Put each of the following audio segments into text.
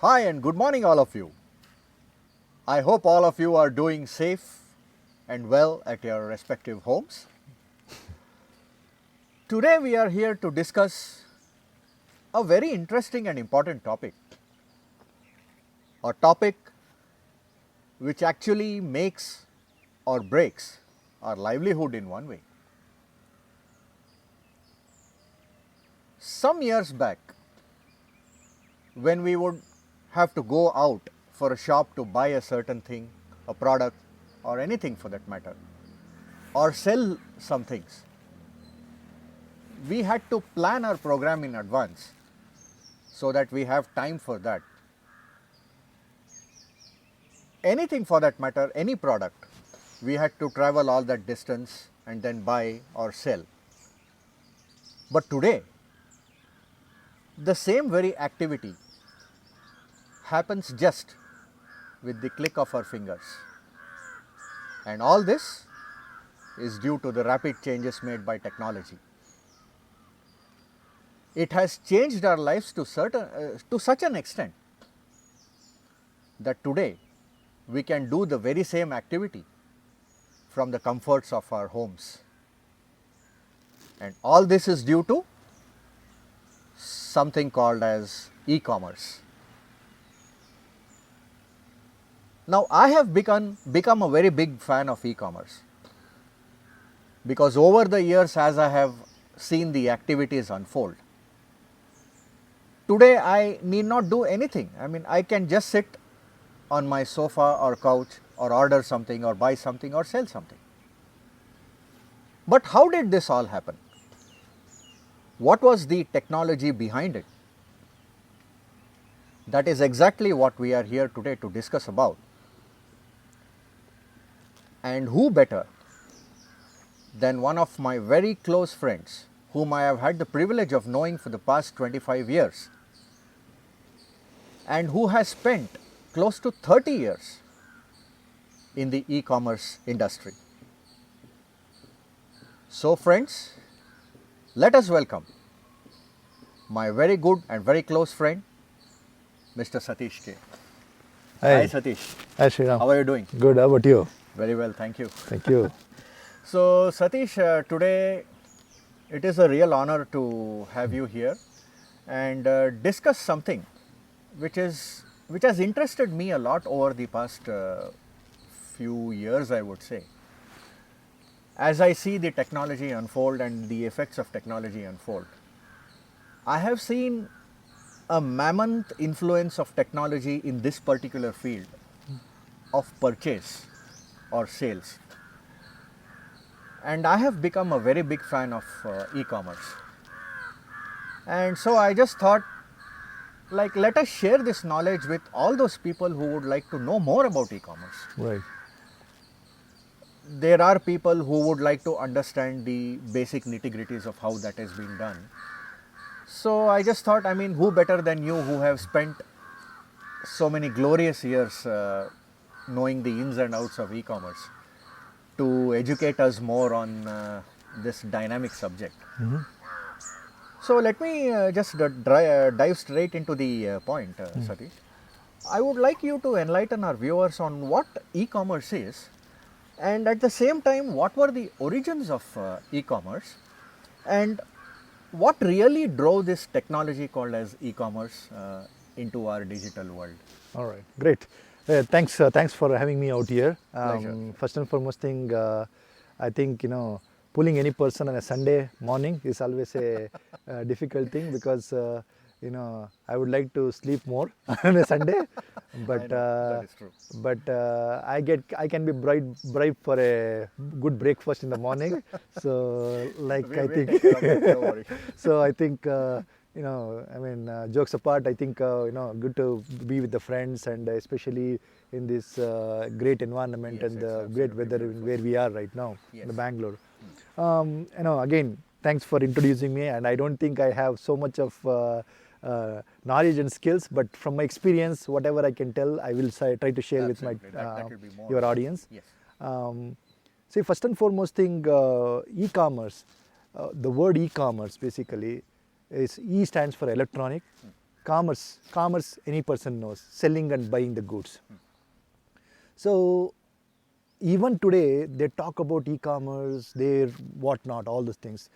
Hi and good morning all of you. I hope all of you are doing safe and well at your respective homes. Today we are here to discuss a very interesting and important topic. A topic which actually makes or breaks our livelihood in one way. Some years back, when we would have to go out for a shop to buy a certain thing, a product or anything for that matter, or sell some things, we had to plan our program in advance so that we have time for that. Anything for that matter, any product, we had to travel all that distance and then buy or sell. But today, the same very activity happens just with the click of our fingers. And all this is due to the rapid changes made by technology. It has changed our lives to such an extent that today we can do the very same activity from the comforts of our homes. And all this is due to something called as e-commerce. Now, I have become a very big fan of e-commerce because over the years, as I have seen the activities unfold, today I need not do anything. I can just sit on my sofa or couch or order something or buy something or sell something. But how did this all happen? What was the technology behind it? That is exactly what we are here today to discuss about. And who better than one of my very close friends whom I have had the privilege of knowing for the past 25 years and who has spent close to 30 years in the e-commerce industry. So friends, let us welcome my very good and very close friend, Mr. Satish K. Hi Satish. Hi Sriram. How are you doing? Good, how about you? Very well, thank you. Thank you. So Satish, today it is a real honor to have you here and discuss something which has interested me a lot over the past few years, I would say. As I see the technology unfold and the effects of technology unfold, I have seen a mammoth influence of technology in this particular field of purchase or sales. And I have become a very big fan of e-commerce. And so I just thought, let us share this knowledge with all those people who would like to know more about e-commerce. Right. There are people who would like to understand the basic nitty-gritties of how that has been done. So I just thought, who better than you who have spent so many glorious years knowing the ins and outs of e-commerce to educate us more on this dynamic subject. Mm-hmm. So let me just dive straight into the point, Satish. I would like you to enlighten our viewers on what e-commerce is and at the same time what were the origins of e-commerce and what really drove this technology called as e-commerce into our digital world. All right, great. Thanks for having me out here. First and foremost thing, I think, pulling any person on a Sunday morning is always a difficult thing because, I would like to sleep more on a Sunday, but that is true. I can be bribed for a good breakfast in the morning. So so I think jokes apart, I think good to be with the friends and especially in this great environment and the great weather where we are right now in the Bangalore. Again, thanks for introducing me, and I don't think I have so much of knowledge and skills, but from my experience, whatever I can tell, I will try to share with my your audience. Yes. See, first and foremost thing, e-commerce. The word e-commerce basically is E stands for electronic, commerce any person knows, selling and buying the goods. So even today they talk about e-commerce, their whatnot, all those things.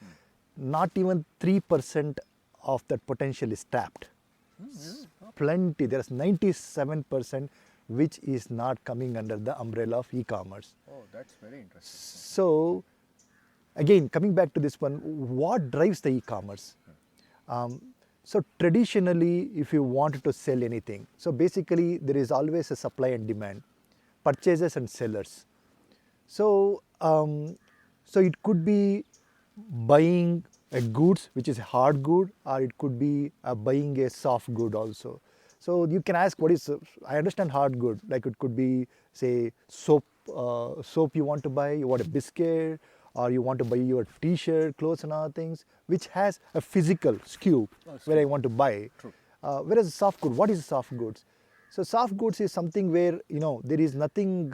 Not even 3% of that potential is tapped. Plenty, there's 97% which is not coming under the umbrella of e-commerce. Oh, that's very interesting. So again, coming back to this one, what drives the e-commerce? So traditionally, if you wanted to sell anything, so basically there is always a supply and demand, purchasers and sellers. So, so it could be buying a goods which is a hard good, or it could be buying a soft good also. So you can ask what is, I understand hard good, like it could be say soap, soap you want to buy, you want a biscuit, or you want to buy your t-shirt, clothes and other things, which has a physical SKU where I want to buy. True. Whereas soft good, what is soft goods? So soft goods is something where, you know, there is nothing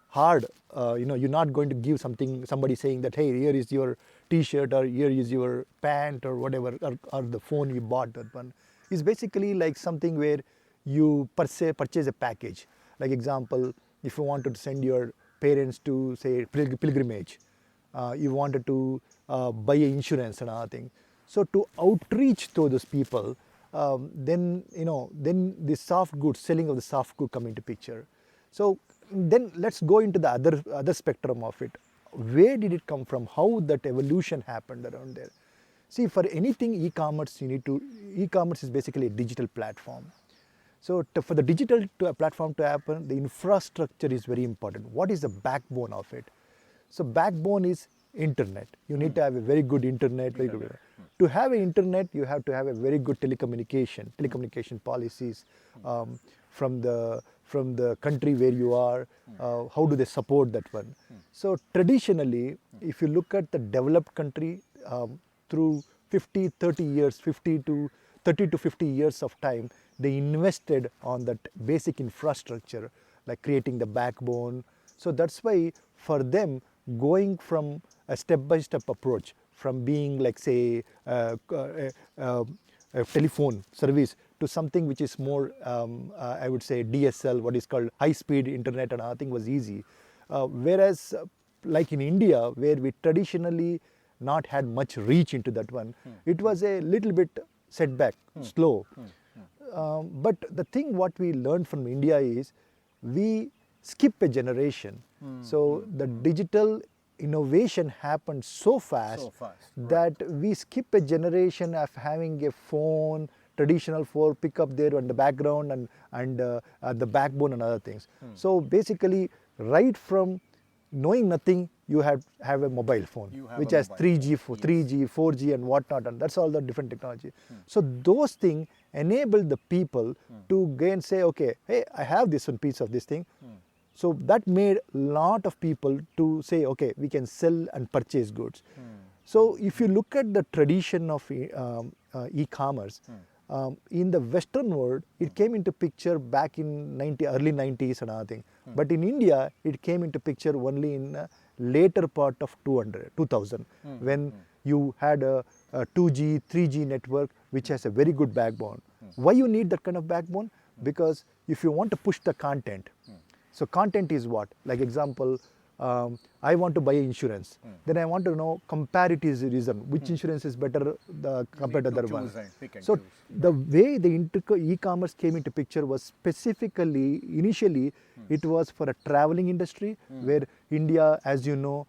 hard, you know, you're not going to give something, somebody saying that, hey, here is your t-shirt, or here is your pant, or whatever, or the phone you bought, that one. Is basically like something where you purchase a package. Like example, if you wanted to send your parents to say pilgrimage, you wanted to buy insurance and other thing. So to outreach to those people, then you know, then the soft goods, selling of the soft good come into picture. So then let's go into the other spectrum of it. Where did it come from? How that evolution happened around there? See, for anything e-commerce, e-commerce is basically a digital platform. So for the digital platform to happen, the infrastructure is very important. What is the backbone of it? So backbone is internet. You need to have a very good internet. Very good. To have an internet, you have to have a very good telecommunication policies from the country where you are. How do they support that one? So traditionally, if you look at the developed country, through 30 years, 30 to 50 years of time, they invested on that basic infrastructure, like creating the backbone. So that's why for them, going from a step-by-step approach, from being like say a telephone service to something which is more, I would say DSL, what is called high-speed internet and other thing, was easy. Whereas like in India, where we traditionally not had much reach into that one, it was a little bit setback, slow. But the thing what we learned from India is we skip a generation. So the digital innovation happened so fast, that we skip a generation of having a phone, traditional phone, pick up there on the background and the backbone and other things. So basically, right from knowing nothing, you have a mobile phone which has 3G, 4G and whatnot, and that's all the different technology. So those things enable the people to go and say, okay, hey, I have this one piece of this thing. So that made a lot of people to say, okay, we can sell and purchase goods. So if you look at the tradition of e-commerce, in the Western world, it came into picture back in early 90s and other thing. But in India, it came into picture only in later part of 2000, when you had a 2G, 3G network, which has a very good backbone. Why you need that kind of backbone? Because if you want to push the content, so content is what? Like example, I want to buy insurance. Then I want to know comparison, which insurance is better compared to the other one. So the way the e-commerce came into picture was specifically, initially, it was for a traveling industry, where India, as you know,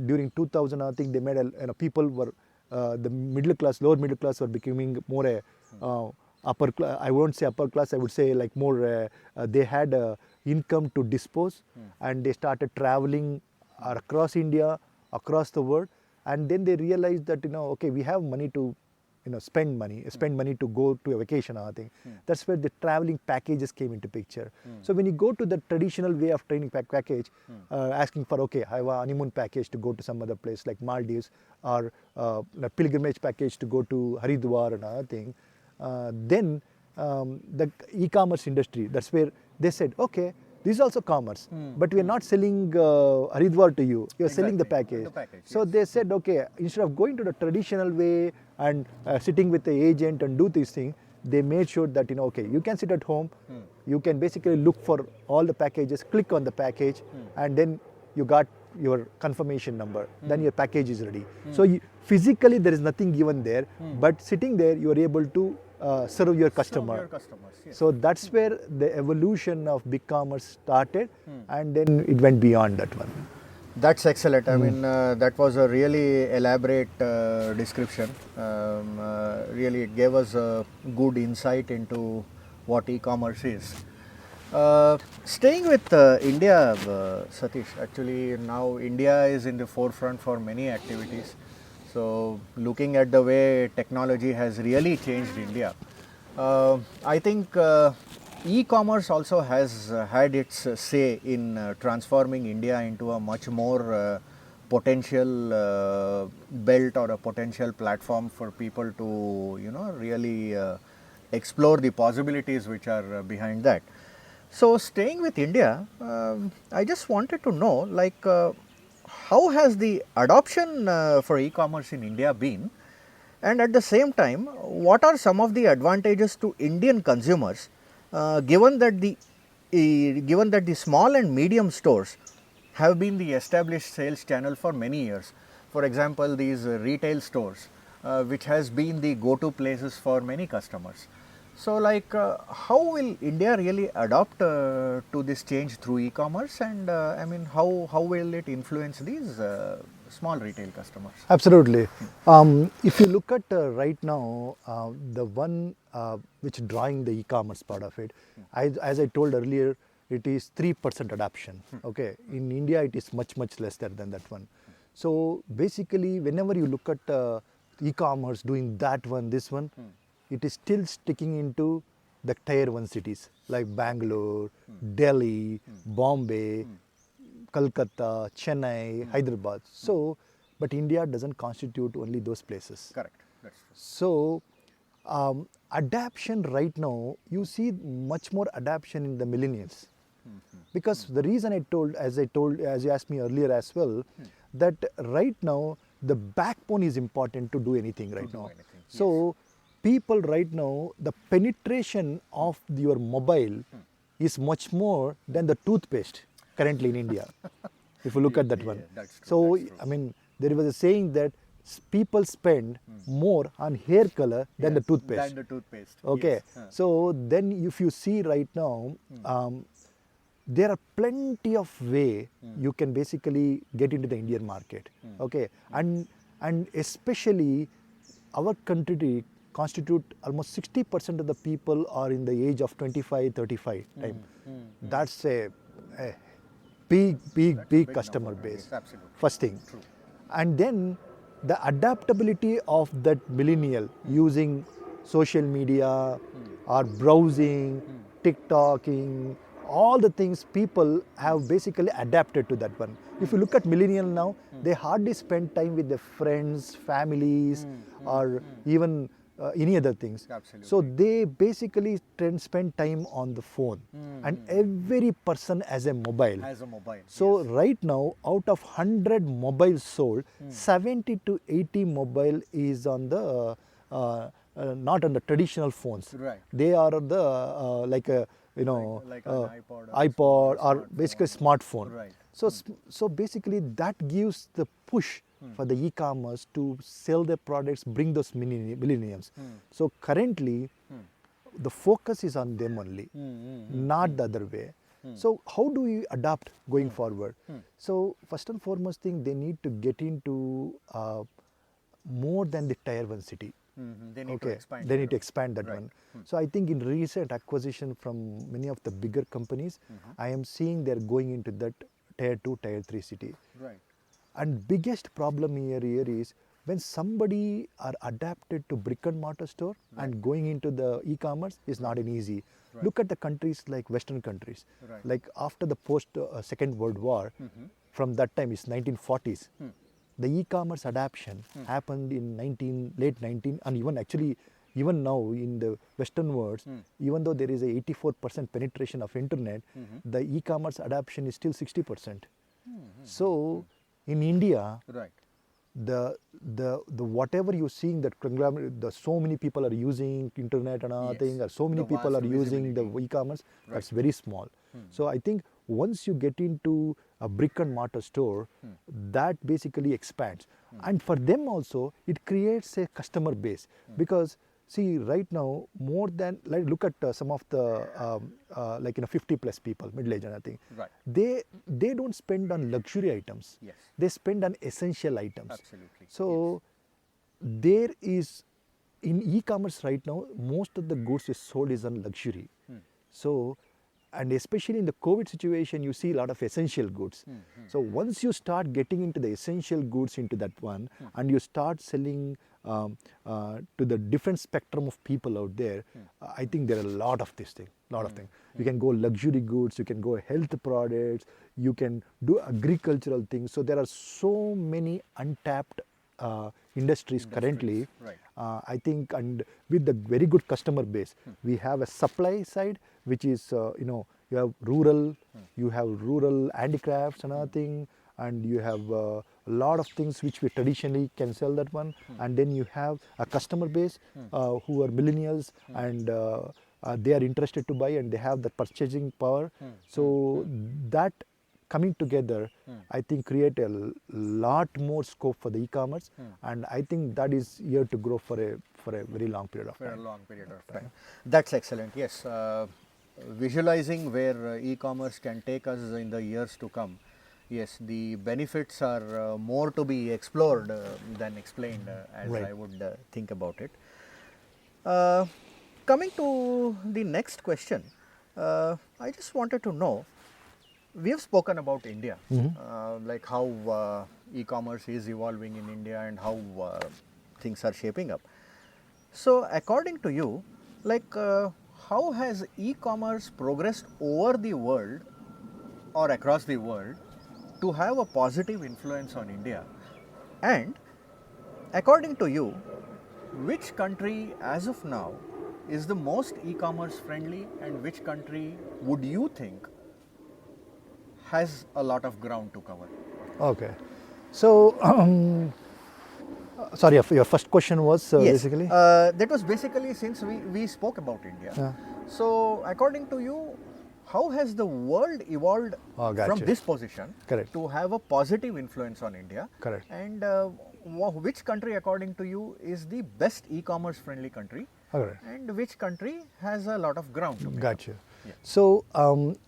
during 2000, I think they made people were, the middle class, lower middle class were becoming more upper class. I won't say upper class, I would say like more, they had income to dispose, and they started traveling across India, across the world, and then they realized that, okay, we have money to spend money to go to a vacation or thing. That's where the traveling packages came into picture. So when you go to the traditional way of training package, asking for, okay, I have a honeymoon package to go to some other place like Maldives, or a pilgrimage package to go to Haridwar and other thing, then the e-commerce industry, that's where they said, okay, this is also commerce, but we are not selling Haridwar to you, you are selling the package. So they said, okay, instead of going to the traditional way and sitting with the agent and do this thing, they made sure that, okay, you can sit at home, you can basically look for all the packages, click on the package, and then you got your confirmation number, then your package is ready. So physically there is nothing given there, but sitting there you are able to serve your customer. Serve your customers, yes. So that's where the evolution of big commerce started, and then it went beyond that one. That's excellent. I mean, that was a really elaborate description. Really, it gave us a good insight into what e-commerce is. Staying with India, Satish, actually now India is in the forefront for many activities. So, looking at the way technology has really changed India, I think e-commerce also has had its say in transforming India into a much more potential belt or a potential platform for people to, really explore the possibilities which are behind that. So, staying with India, I just wanted to know, like, how has the adoption for e-commerce in India been, and at the same time, what are some of the advantages to Indian consumers, given that the small and medium stores have been the established sales channel for many years. For example, these retail stores, which has been the go-to places for many customers. So, like, how will India really adapt to this change through e-commerce, and I mean, how will it influence these small retail customers? Absolutely. If you look at right now, the one which drawing the e-commerce part of it, as I told earlier, it is 3% adoption. Okay, in India it is much less than that one. So basically, whenever you look at e-commerce doing that one, this one, it is still sticking into the tier 1 cities like Bangalore, Delhi, Bombay, Kolkata, Chennai, Hyderabad. So, but India doesn't constitute only those places. Correct. That's true. So, adaptation right now, you see much more adaptation in the millennials. Because the reason as you asked me earlier as well, that right now the backbone is important to do anything right now. So, people right now, the penetration of your mobile is much more than the toothpaste currently in India, if you look at that one. That's true, So, that's true. I mean, there was a saying that people spend more on hair color than the toothpaste. Than the toothpaste. Okay, Yes. so then if you see right now, there are plenty of way you can basically get into the Indian market. Okay, and especially our country constitute almost 60% of the people are in the age of 25-35 time. That's a big customer number. base. Yes, absolutely. First thing. True. And then the adaptability of that millennial using social media or browsing, TikToking, all the things people have basically adapted to that one. If you look at millennial now, they hardly spend time with their friends, families, or even any other things. Absolutely. So they basically spend time on the phone, and every person has a mobile. Has a mobile. So right now, out of 100 mobiles sold, 70 to 80 mobile is on the not on the traditional phones. Right. They are on the like a like an iPod or iPod or smartphone. basically smartphone. Right. So basically that gives the push for the e-commerce to sell their products, bring those millennials. So currently, the focus is on them only, not the other way. So how do we adapt going forward? So first and foremost thing, they need to get into more than the tier 1 city. They need to expand. They need to expand that Right. one. So I think in recent acquisition from many of the bigger companies, I am seeing they're going into that tier 2, tier 3 city. Right. And biggest problem here is when somebody are adapted to brick and mortar store and going into the e-commerce is not an easy. Look at the countries like Western countries. Right. Like after the post Second World War, from that time it's 1940s. The e-commerce adaptation happened in late 19 and even now in the Western world, even though there is a 84% penetration of internet, the e-commerce adoption is still 60%. So in India, Right. the whatever you're seeing that conglomerate, so many people are using internet and other Yes. thing, or so many The people are vast using the visibility. e-commerce, Right. that's very small. So I think once you get into a brick and mortar store, that basically expands. And for them also, it creates a customer base because see right now more than like look at some of the like 50 plus people middle age and I think Right. they don't spend on luxury items. Yes. They spend on essential items. Absolutely. So there is in e-commerce right now most of the goods is sold is on luxury. So and especially in the COVID situation you see a lot of essential goods. So once you start getting into the essential goods into that one and you start selling to the different spectrum of people out there, I think there are a lot of this thing, lot of things. You can go luxury goods, you can go health products, you can do agricultural things. So there are so many untapped industries currently. Right. I think, and with the very good customer base, we have a supply side, which is you have rural handicrafts and other thing, and you have a lot of things which we traditionally can sell that one, and then you have a customer base who are millennials and they are interested to buy and they have the purchasing power. So that coming together, I think create a lot more scope for the e-commerce, and I think that is here to grow for a very long period of For a time. long period of time. That's excellent. Yes, visualizing where e-commerce can take us in the years to come. Yes, the benefits are more to be explored than explained, as Right. I would think about it. Uh, Coming to the next question, I just wanted to know. We have spoken about India, like how e-commerce is evolving in India and how things are shaping up. So, according to you, like how has e-commerce progressed over the world or across the world to have a positive influence on India? And according to you, which country as of now is the most e-commerce friendly and which country would you think has a lot of ground to cover? Okay, so sorry, your first question was Yes, basically. that was basically since we spoke about India. Yeah. So, according to you, how has the world evolved Oh, from gotcha. this position Correct. to have a positive influence on India? Correct. And which country, according to you, is the best e-commerce friendly country? Correct. And which country has a lot of ground to make up? Gotcha. Yeah. So,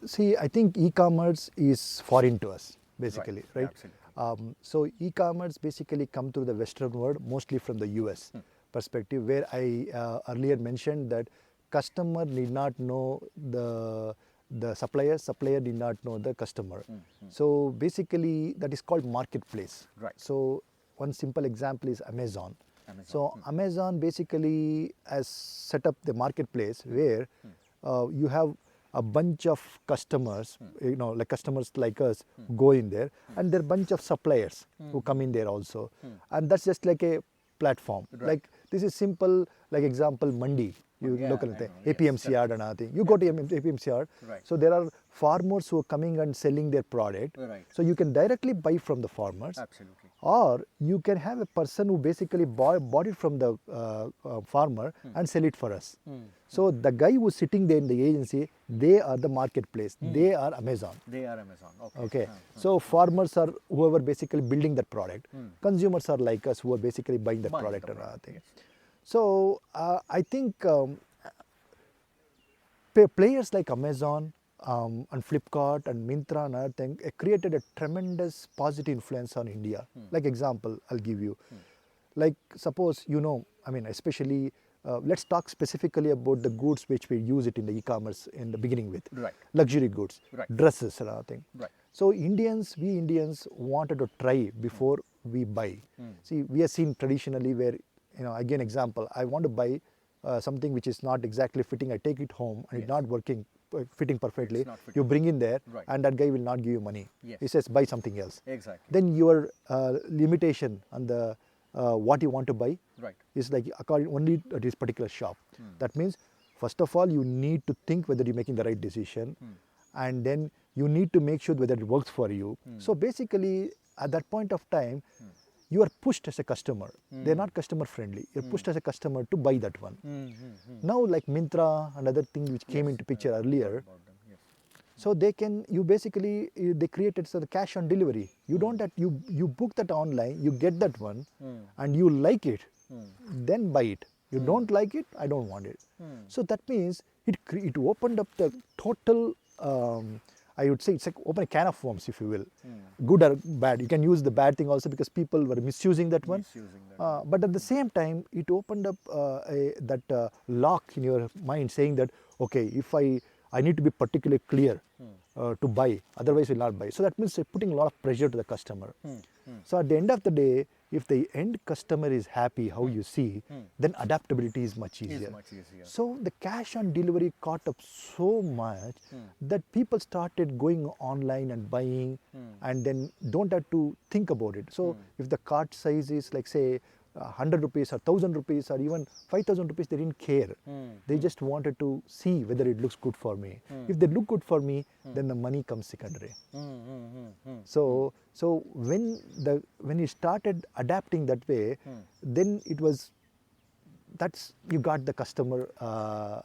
see, I think e-commerce is foreign to us, basically, Right. right? Absolutely. So, e-commerce basically come through the Western world, mostly from the US perspective, where I earlier mentioned that customer need not know the supplier need not know the customer. So, basically, that is called marketplace. Right. So, one simple example is Amazon. Amazon. So Amazon basically has set up the marketplace where you have a bunch of customers, like customers like us go in there, and there are bunch of suppliers who come in there also, and that's just like a platform. Right. Like this is simple, like example Mandi. You Yeah, look at I the know, yes, APMC yard and other thing. You go to APMC yard, Right. so there are farmers who are coming and selling their product. Right. So you can directly buy from the farmers. Absolutely. Or you can have a person who basically bought it from the farmer and sell it for us. So the guy who's sitting there in the agency, they are the marketplace. They are Amazon. They are Amazon. Okay. Okay. So farmers are whoever basically building that product. Consumers are like us who are basically buying that Buying the product and product, other thing. yes. So I think players like Amazon and Flipkart and Myntra and other thing created a tremendous positive influence on India. Like example, I'll give you. Like suppose I mean especially let's talk specifically about the goods which we use it in the e-commerce in the beginning with. Right. Luxury goods, Right. dresses and other thing. Right. So we Indians wanted to try before we buy. See, we have seen traditionally where, again example, I want to buy something which is not exactly fitting, I take it home and it's not working, fitting perfectly, It's not fitting. you bring in there Right. and that guy will not give you money. Yes. He says buy something else. Exactly. Then your limitation on the what you want to buy Right. is like according only to this particular shop. That means first of all you need to think whether you're making the right decision, and then you need to make sure whether it works for you. So basically at that point of time you are pushed as a customer. They're not customer friendly. You're pushed as a customer to buy that one. Now, like Myntra and other things which came into picture earlier, so they can, you basically, they created so the cash on delivery. You don't have, you book that online, you get that one, and you like it, then buy it. You don't like it, I don't want it. So that means it opened up the total, I would say it's like open a can of worms, if you will. Good or bad. You can use the bad thing also because people were misusing that one. But at the same time, it opened up that lock in your mind saying that, okay, if I need to be particularly clear to buy, otherwise will not buy. So that means putting a lot of pressure to the customer. So at the end of the day, if the end customer is happy, how you see, then adaptability is much easier. So the cash on delivery caught up so much that people started going online and buying and then don't have to think about it. So if the cart size is like say 100 rupees or 1000 rupees or even 5000 rupees, they didn't care. They just wanted to see whether it looks good for me. If they look good for me, then the money comes secondary. So when you started adapting that way, then it was, that's, you got the customer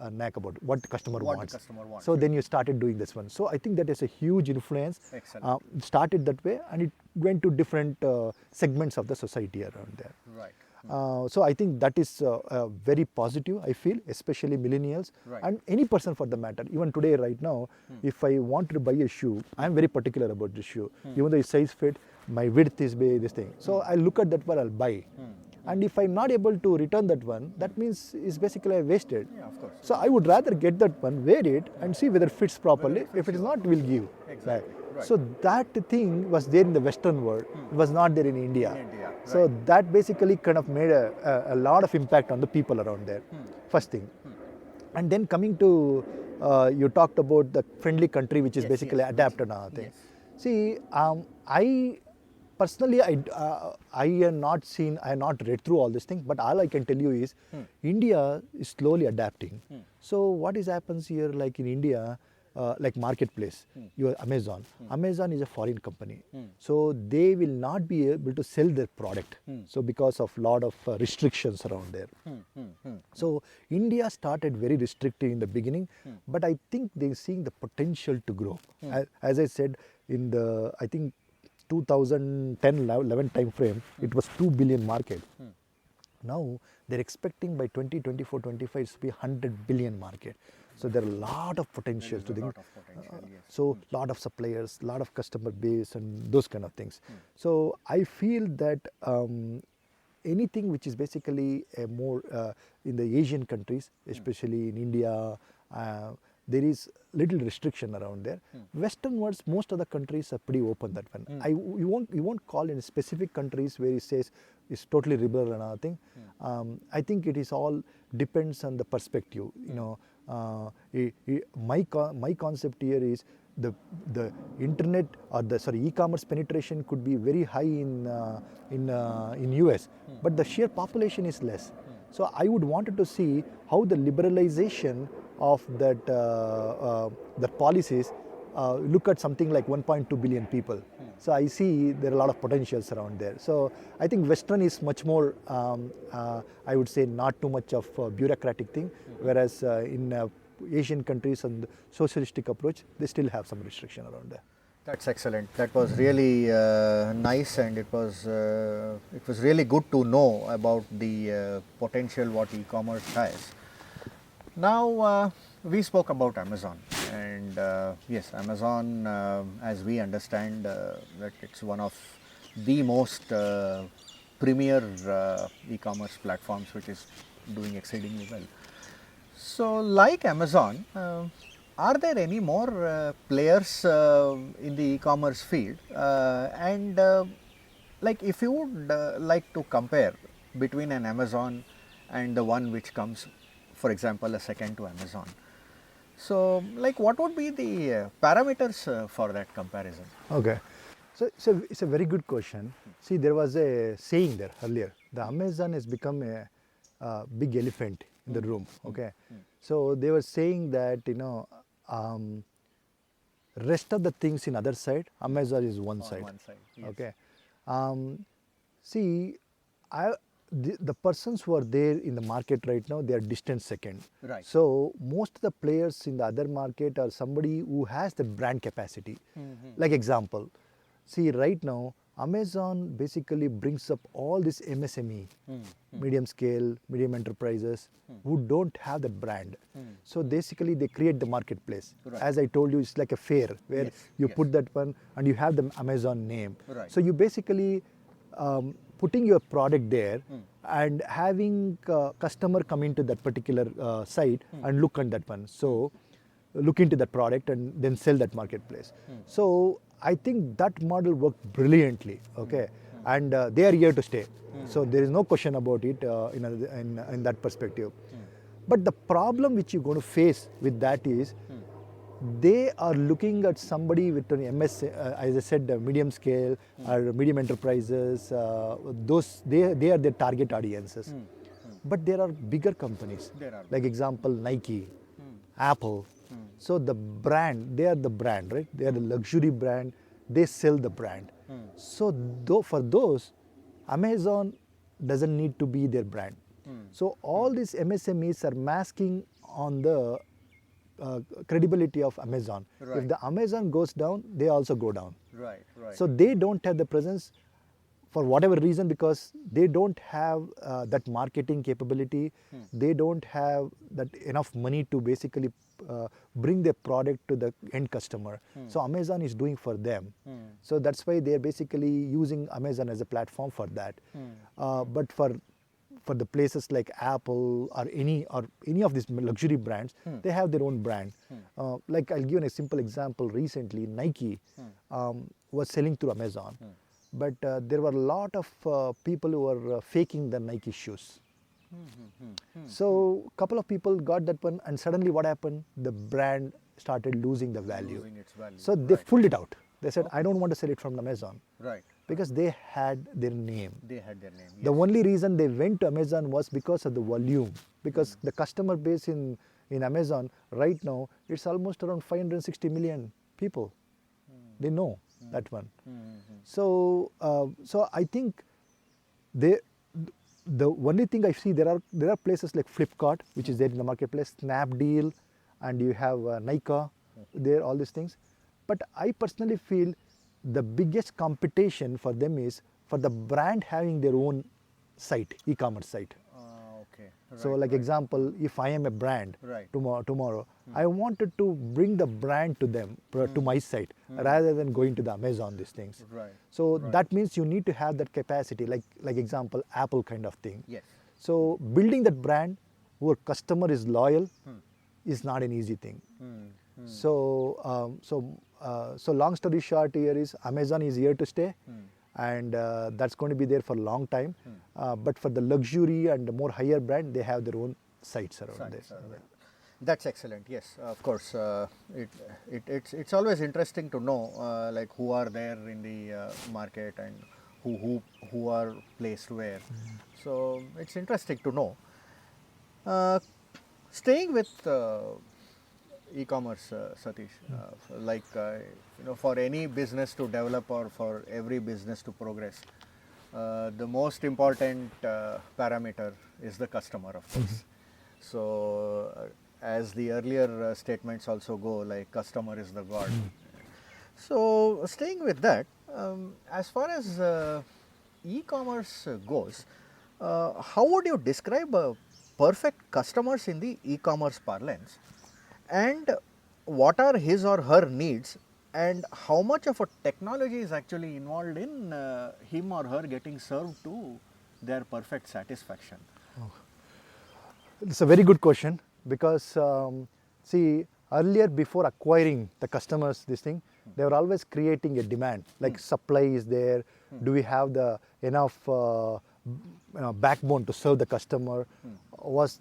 knack about what the customer wants. So then you started doing this one. So I think that is a huge influence. Started that way and it went to different segments of the society around there. So I think that is very positive, I feel, especially millennials and any person for the matter. Even today, right now, if I want to buy a shoe, I am very particular about the shoe. Even though it's size fit, my width is big, this thing. So I look at that one, I'll buy. And if I'm not able to return that one, that means it's basically I wasted. So I would rather get that one, wear it and see whether it fits properly. If it is not, we'll give. So that thing was there in the Western world. It was not there in India. So that basically kind of made a lot of impact on the people around there. First thing. And then coming to, you talked about the friendly country, which is basically adapted and other thing. See, I personally, I have not seen, I have not read through all these things, but all I can tell you is India is slowly adapting. So what happens here, like in India, like marketplace, your Amazon. Amazon is a foreign company. So they will not be able to sell their product. So because of lot of restrictions around there. So India started very restrictive in the beginning, but I think they're seeing the potential to grow. As I said, in the, I think 2010-11 time frame, it was 2 billion market. Now they're expecting by 2024-25 to be 100 billion market. So there are a lot of potential to think. So lot of suppliers, lot of customer base and those kind of things. So I feel that anything which is basically a more in the Asian countries, especially in India, there is little restriction around there. Western worlds, most of the countries are pretty open that one. You won't call in specific countries where it says it's totally liberal and other thing. I think it is all depends on the perspective. You know, my concept here is the internet or the e-commerce penetration could be very high in US, but the sheer population is less. So I would wanted to see how the liberalization of that the policies look at something like 1.2 billion people. So I see there are a lot of potentials around there. So I think Western is much more, I would say, not too much of a bureaucratic thing, whereas in Asian countries and socialistic approach, they still have some restriction around there. That's excellent. That was really nice, and it was really good to know about the potential what e-commerce has. Now we spoke about Amazon, and yes, Amazon, as we understand, that it's one of the most premier e-commerce platforms, which is doing exceedingly well. So, like Amazon, are there any more players in the e-commerce field? And like, if you would like to compare between an Amazon and the one which comes, for example, a second to Amazon. So, like, what would be the parameters for that comparison? Okay. So it's a very good question. See, there was a saying there earlier. The Amazon has become a big elephant in the room. Okay. So they were saying that, you know, rest of the things in other side, Amazon is one side. Yes. Okay. See, the persons who are there in the market right now, they are distant second. Right. So most of the players in the other market are somebody who has the brand capacity. Like example, see right now, Amazon basically brings up all this MSME, medium scale, medium enterprises who don't have the brand. So basically they create the marketplace. Right. As I told you, it's like a fair where Yes, you yes. put that one and you have the Amazon name. Right. So you basically putting your product there and having customer come into that particular site and look at that one. So look into that product and then sell that marketplace. So I think that model worked brilliantly. Okay, and they are here to stay. So there is no question about it in that perspective. But the problem which you're going to face with that is they are looking at somebody with an MS, as I said, medium scale or medium enterprises. Those they are their target audiences. But there are bigger companies. There are. Like example, Nike, Apple. So the brand, they are the brand, right? They are the luxury brand. They sell the brand. So for those, Amazon doesn't need to be their brand. So all these MSMEs are masking on the credibility of Amazon. Right. If the Amazon goes down, they also go down. Right, right. So they don't have the presence for whatever reason, because they don't have that marketing capability. They don't have that enough money to basically bring their product to the end customer. So Amazon is doing for them. So that's why they're basically using Amazon as a platform for that. But for the places like Apple or any of these luxury brands, they have their own brand. Like I'll give you a simple example. Recently, Nike was selling through Amazon, but there were a lot of people who were faking the Nike shoes. So a couple of people got that one, and suddenly what happened? The brand started losing the value. Losing its value. So they Right. pulled it out. They said, I don't want to sell it from Amazon, Right. because they had their name. They had their name. The only reason they went to Amazon was because of the volume, because the customer base in Amazon right now, it's almost around 560 million people. They know that one. So I think the only thing I see, there are places like Flipkart, which is there in the marketplace, Snapdeal, and you have Nykaa, there, all these things. But I personally feel the biggest competition for them is for the brand having their own site, e-commerce site. Okay. So Right, like right. example, if I am a brand Right. tomorrow, I wanted to bring the brand to them, to my site, rather than going to the Amazon, these things. Right. So Right. that means you need to have that capacity, like example, Apple kind of thing. Yes. So building that brand where customer is loyal is not an easy thing. So so long story short here is Amazon is here to stay, and that's going to be there for a long time. But for the luxury and the more higher brand, they have their own sites around Sites this. are there. That's excellent. Yes, of course. It's always interesting to know like who are there in the market and who are placed where. So it's interesting to know. Staying with e-commerce, Satish, like for any business to develop or for every business to progress, the most important parameter is the customer, of course. So as the earlier statements also go, like customer is the god. So staying with that, as far as e-commerce goes, how would you describe perfect customers in the e-commerce parlance, and what are his or her needs, and how much of a technology is actually involved in him or her getting served to their perfect satisfaction? It's a very good question, because see, earlier before acquiring the customers, this thing, they were always creating a demand, like supply is there, do we have the enough backbone to serve the customer, was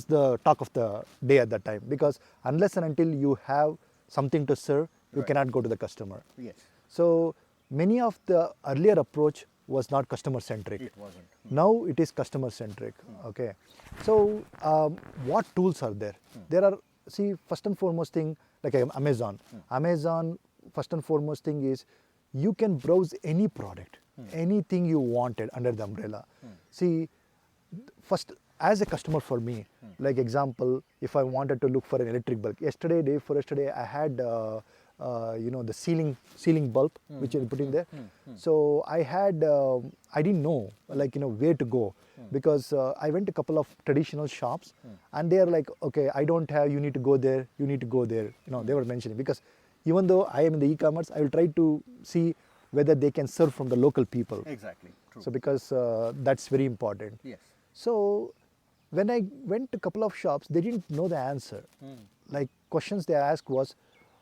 the talk of the day at that time, because unless and until you have something to serve, you Right. cannot go to the customer. Yes, So many of the earlier approach was not customer centric. it wasn't. Now it is customer centric. Okay. So what tools are there? There are, see, first and foremost thing, like Amazon. Amazon, first and foremost thing is you can browse any product. anything you wanted under the umbrella. See, first, as a customer for me, like example, if I wanted to look for an electric bulb, day for yesterday, I had the ceiling bulb which I put in there. So I had I didn't know where to go, because I went to a couple of traditional shops, and they are like, okay, I don't have, you need to go there, you need to go there. They were mentioning, because even though I am in the e-commerce, I will try to see whether they can serve from the local people. Exactly. True. So because that's very important. Yes. So when I went to a couple of shops, they didn't know the answer. Like questions they asked was,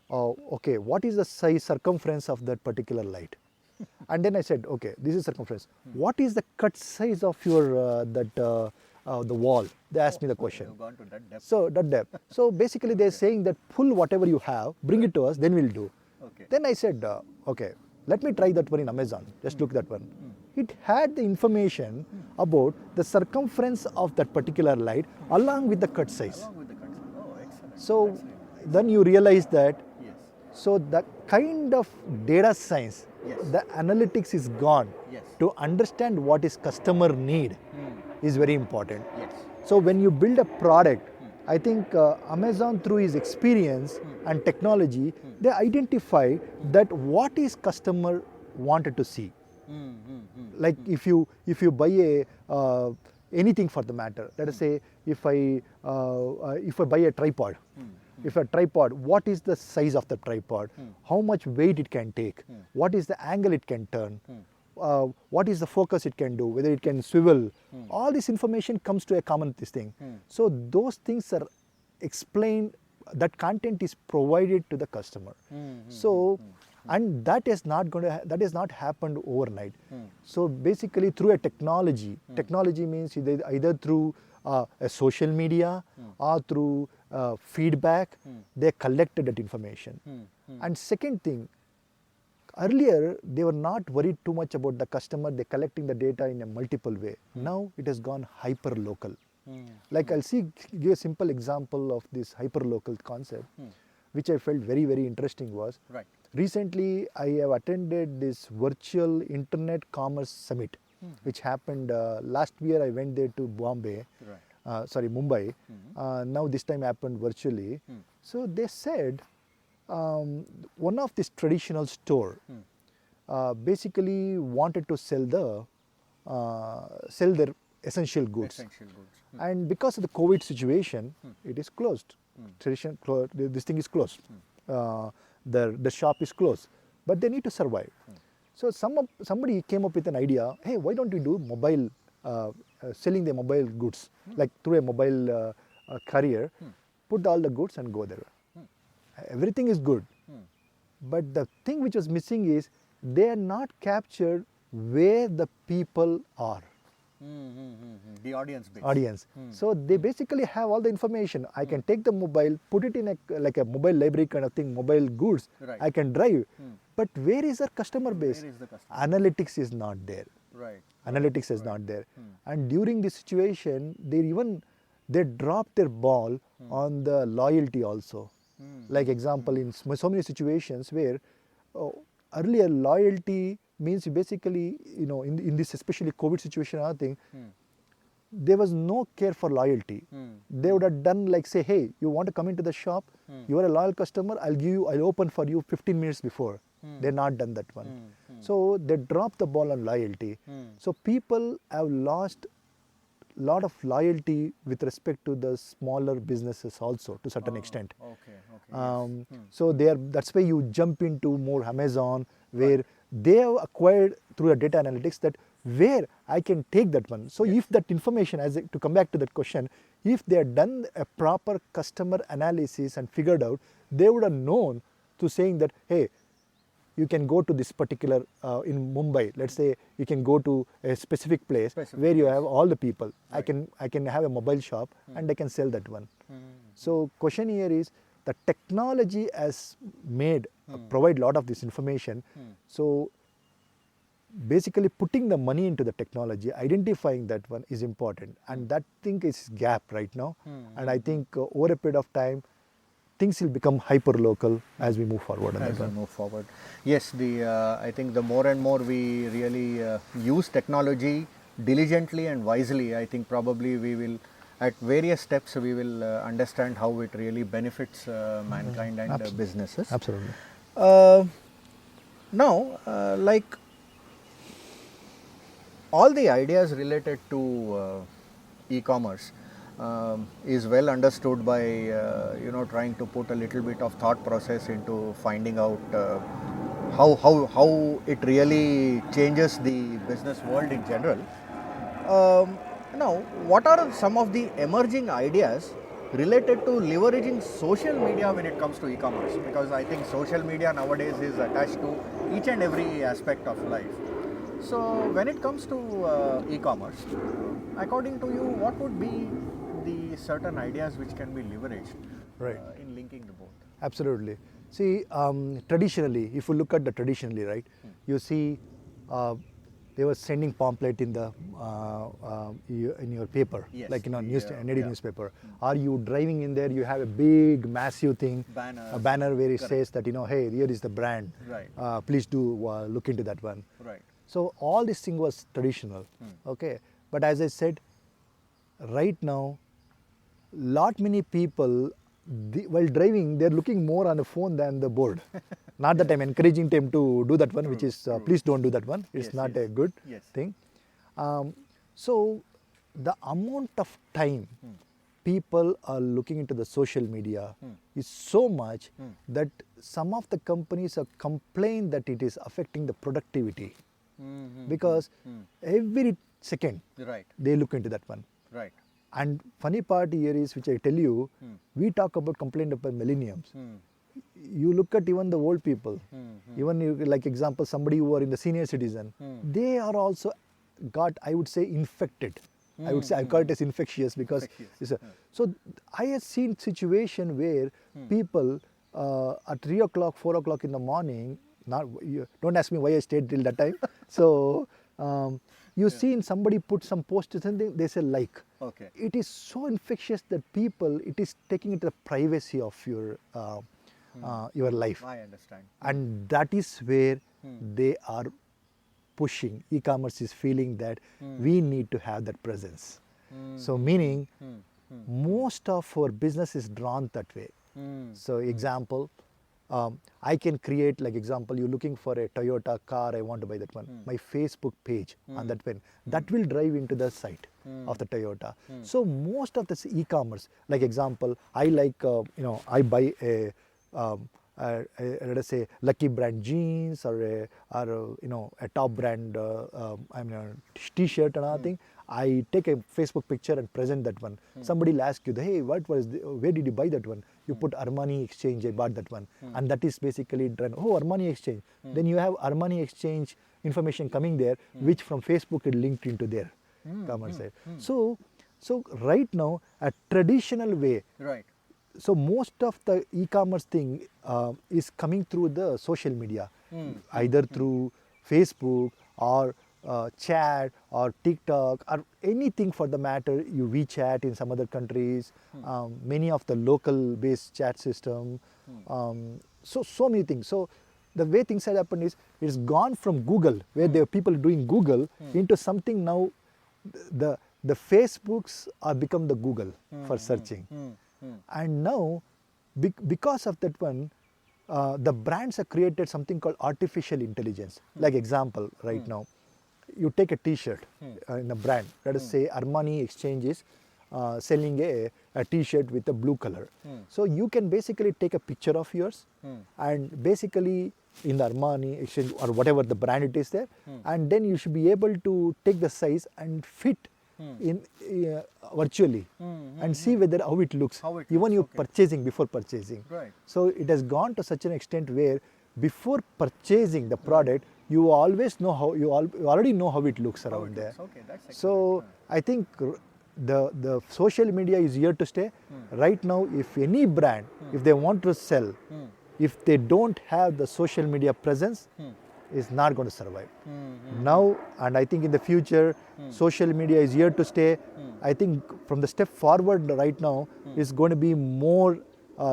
okay, what is the size circumference of that particular light? And then I said, okay, this is circumference. What is the cut size of your the wall? They asked me the question. You've gone to that depth. So that depth. So basically they're saying that pull whatever you have, bring it to us, then we'll do. Okay. Then I said, okay, let me try that one in Amazon. Just look that one. It had the information about the circumference of that particular light along with the cut size. Along with the cuts. Oh, excellent. So That's really nice. then you realize that, Yes. so the kind of data science, Yes. the analytics is gone Yes. to understand what is customer need is very important. Yes. So when you build a product, I think Amazon, through his experience and technology, they identify that what is customer wanted to see. Like if you buy a anything for the matter, let us say if I buy a tripod, if a tripod, what is the size of the tripod? How much weight it can take? What is the angle it can turn? What is the focus it can do? Whether it can swivel? All this information comes to a common thing. So those things are explained. That content is provided to the customer. So, and that is not happened overnight. So basically through a technology, technology means either through a social media or through feedback, they collected that information. And second thing, earlier they were not worried too much about the customer, they collecting the data in a multiple way. Now it has gone hyper local. Like I'll give a simple example of this hyper local concept, which I felt very, very interesting was, Right. recently I have attended this virtual internet commerce summit, which happened last year. I went there to Bombay, Mumbai. Now this time happened virtually. So they said one of this traditional store basically wanted to sell their essential goods. Essential goods. And because of the COVID situation, it is closed. This thing is closed. The shop is closed, but they need to survive. So somebody came up with an idea. Hey, why don't you do mobile selling the mobile goods, like through a mobile carrier? Put all the goods and go there. Everything is good, but the thing which was missing is they are not captured where the people are. The audience base. Audience. So they basically have all the information. I can take the mobile, put it in a mobile library kind of thing, mobile goods. Right. I can drive. But where is our customer base? Where is the customer? Analytics is not there. Right. Analytics is not there. And during this situation, they dropped their ball on the loyalty also. Like example, in so many situations where earlier loyalty means basically, in this especially COVID situation, I think there was no care for loyalty. They would have done like, say, hey, you want to come into the shop, you are a loyal customer, I'll open for you 15 minutes before. They're not done that one. So they dropped the ball on loyalty. So people have lost lot of loyalty with respect to the smaller businesses also to certain extent. Okay. So that's why you jump into more Amazon, where they have acquired through the data analytics that where I can take that one. So if that information, to come back to that question, if they had done a proper customer analysis and figured out, they would have known to saying that, hey, you can go to this particular, in Mumbai, let's say you can go to a specific place where you have all the people. Right. I can have a mobile shop and I can sell that one. So question here is, the technology has made, provide a lot of this information. So basically putting the money into the technology, identifying that one is important. And that thing is gap right now. And I think over a period of time, things will become hyper local as we move forward. As we move forward. Yes, I think the more and more we really use technology diligently and wisely, I think probably we will, at various steps, we will understand how it really benefits mankind and businesses. Absolutely. Now, like all the ideas related to e-commerce is well understood by trying to put a little bit of thought process into finding out how it really changes the business world in general. Now, what are some of the emerging ideas related to leveraging social media when it comes to e-commerce? Because I think social media nowadays is attached to each and every aspect of life. So, when it comes to e-commerce, according to you, what would be the certain ideas which can be leveraged in linking the both? Absolutely. See, traditionally, if you look at the traditionally, right, you see they were sending pamphlet in the in your paper, yes, like the, newspaper. Are you driving in there? You have a big, massive thing, a banner where it says that hey, here is the brand. Right. Please do look into that one. Right. So all this thing was traditional, okay. But as I said, right now, lot many people while driving, they're looking more on the phone than the board. Not that I'm encouraging them to do that one, which is please don't do that one. It's not a good thing. So the amount of time people are looking into the social media is so much that some of the companies have complained that it is affecting the productivity because every second they look into that one. Right. And funny part here is, which I tell you, we talk about complaint about millenniums. You look at even the old people, even you, like example, somebody who are in the senior citizen, they are also got, I would say, infected. I would say I call it as infectious because so I have seen situation where people at 3 o'clock, 4 o'clock in the morning. Don't ask me why I stayed till that time. So you seen somebody put some post and they say like. Okay. It is so infectious that people, it is taking into the privacy of your life. I understand. And that is where they are pushing. E-commerce is feeling that we need to have that presence. So meaning most of our business is drawn that way. So example, I can create, like example, you're looking for a Toyota car, I want to buy that one. My Facebook page on that one, that will drive into the site of the Toyota. So most of this e-commerce, like example, I like, I buy a let us say Lucky brand jeans or a top brand t-shirt and other thing. I take a Facebook picture and present that one. Somebody will ask you, hey, where did you buy that one? You put Armani Exchange, I bought that one. And that is basically done. Oh, Armani Exchange. Then you have Armani Exchange information coming there, which from Facebook is linked into their commerce side. So right now, a traditional way. Right. So most of the e-commerce thing is coming through the social media, either through Facebook or chat or TikTok or anything for the matter, you WeChat in some other countries, many of the local based chat system, so many things. So the way things have happened is it's gone from Google, where there are people doing Google, into something now the Facebooks are become the Google for searching. And now because of that one, the brands have created something called artificial intelligence. Like example, right now, you take a t-shirt in a brand, let us say Armani Exchange is selling a t-shirt with a blue color. So you can basically take a picture of yours and basically in the Armani Exchange or whatever the brand it is there, and then you should be able to take the size and fit in virtually and see whether how it looks, even you purchasing, before purchasing. Right. So it has gone to such an extent where before purchasing the product, you always know how you already know how it looks around there. Okay, that's so I think the social media is here to stay. Right now, if any brand, if they want to sell, if they don't have the social media presence, is not going to survive. Now, and I think in the future, social media is here to stay. I think from the step forward right now is going to be more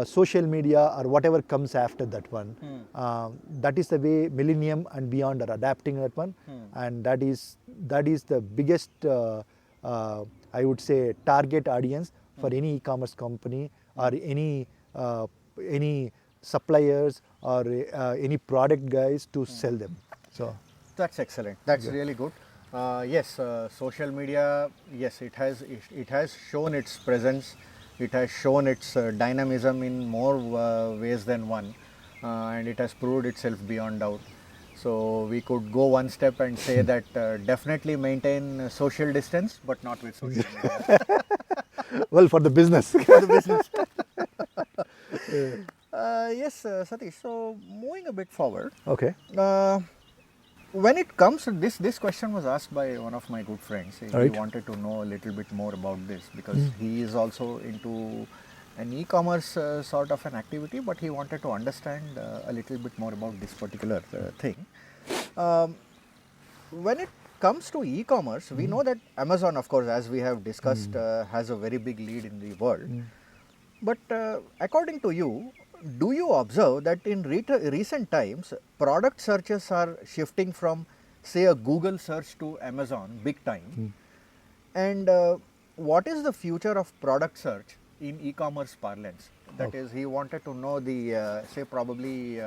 social media or whatever comes after that one. That is the way millennium and beyond are adapting that one, and that is the biggest I would say target audience for any e-commerce company or any suppliers or any product guys to sell them. So That's excellent. That's really good. Yes, social media. Yes, it has shown its presence. It has shown its dynamism in more ways than one, and it has proved itself beyond doubt. So we could go one step and say that definitely maintain social distance, but not with social media. well, for the business. For the business. Yes, Satish. So moving a bit forward. Okay. When it comes to this question was asked by one of my good friends. He Right. wanted to know a little bit more about this because he is also into an e-commerce sort of an activity, but he wanted to understand a little bit more about this particular thing. When it comes to e-commerce, we know that Amazon, of course, as we have discussed, has a very big lead in the world. But according to you, do you observe that in recent times, product searches are shifting from, say, a Google search to Amazon big time? And what is the future of product search in e-commerce parlance? That is, he wanted to know the, say, probably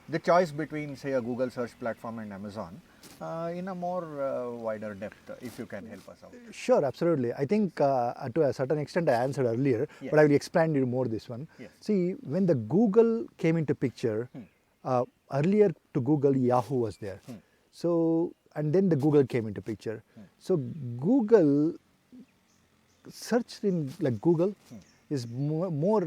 the choice between, say, a Google search platform and Amazon in a more wider depth, if you can help us out. Sure, absolutely. I think to a certain extent I answered earlier, Yes. but I will expand you more this one. Yes. See, when the Google came into picture, earlier to Google, Yahoo was there. So, and then the Google came into picture. So, Google, search in like Google is more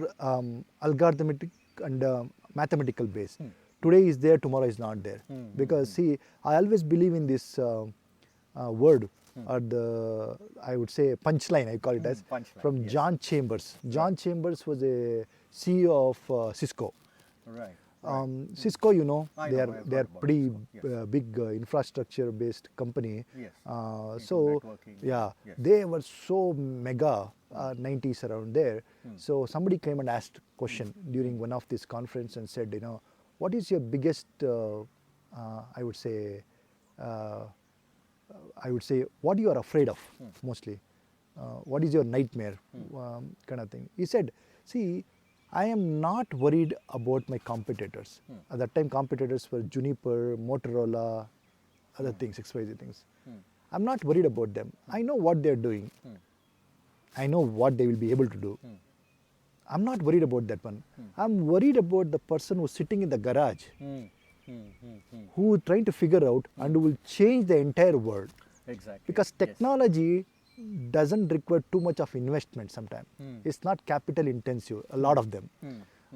algorithmic and mathematical based. Today is there, tomorrow is not there. Because see, I always believe in this word or the, I would say punchline, I call it as, Punchline, from yes. John Chambers. John Chambers was a CEO of Cisco. Right. Cisco, you know, I they know, are I've they heard are about pretty Cisco, yes. big infrastructure based company. Yes. So networking, yeah, yes. they were so mega 90s around there. So somebody came and asked a question during one of these conference and said, you know, what is your biggest I would say what you are afraid of mostly. What is your nightmare kind of thing. He said, see, I am not worried about my competitors. At that time, competitors were Juniper, Motorola, other things, XYZ things. I'm not worried about them. I know what they're doing. I know what they will be able to do. I'm not worried about that one. I'm worried about the person who's sitting in the garage, who is trying to figure out and who will change the entire world. Exactly. Because Yes. technology doesn't require too much of investment sometimes. It's not capital intensive, a lot of them,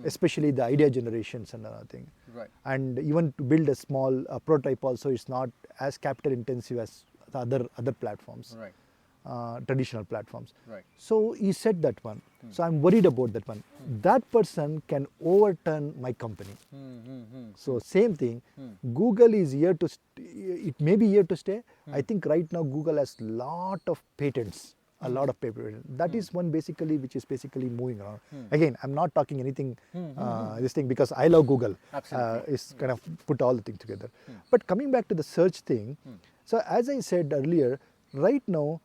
especially the idea generations and other thing. Right. And even to build a small prototype also is not as capital intensive as the other platforms, Right. traditional platforms. Right. So he said that one. So I'm worried about that one. That person can overturn my company. So same thing, Google is here to, it may be here to stay. I think right now Google has lot of patents, a lot of patents. That is one basically which is basically moving around. Again, I'm not talking anything, this thing because I love Google. Absolutely. It's kind of put all the things together. But coming back to the search thing, so as I said earlier, right now,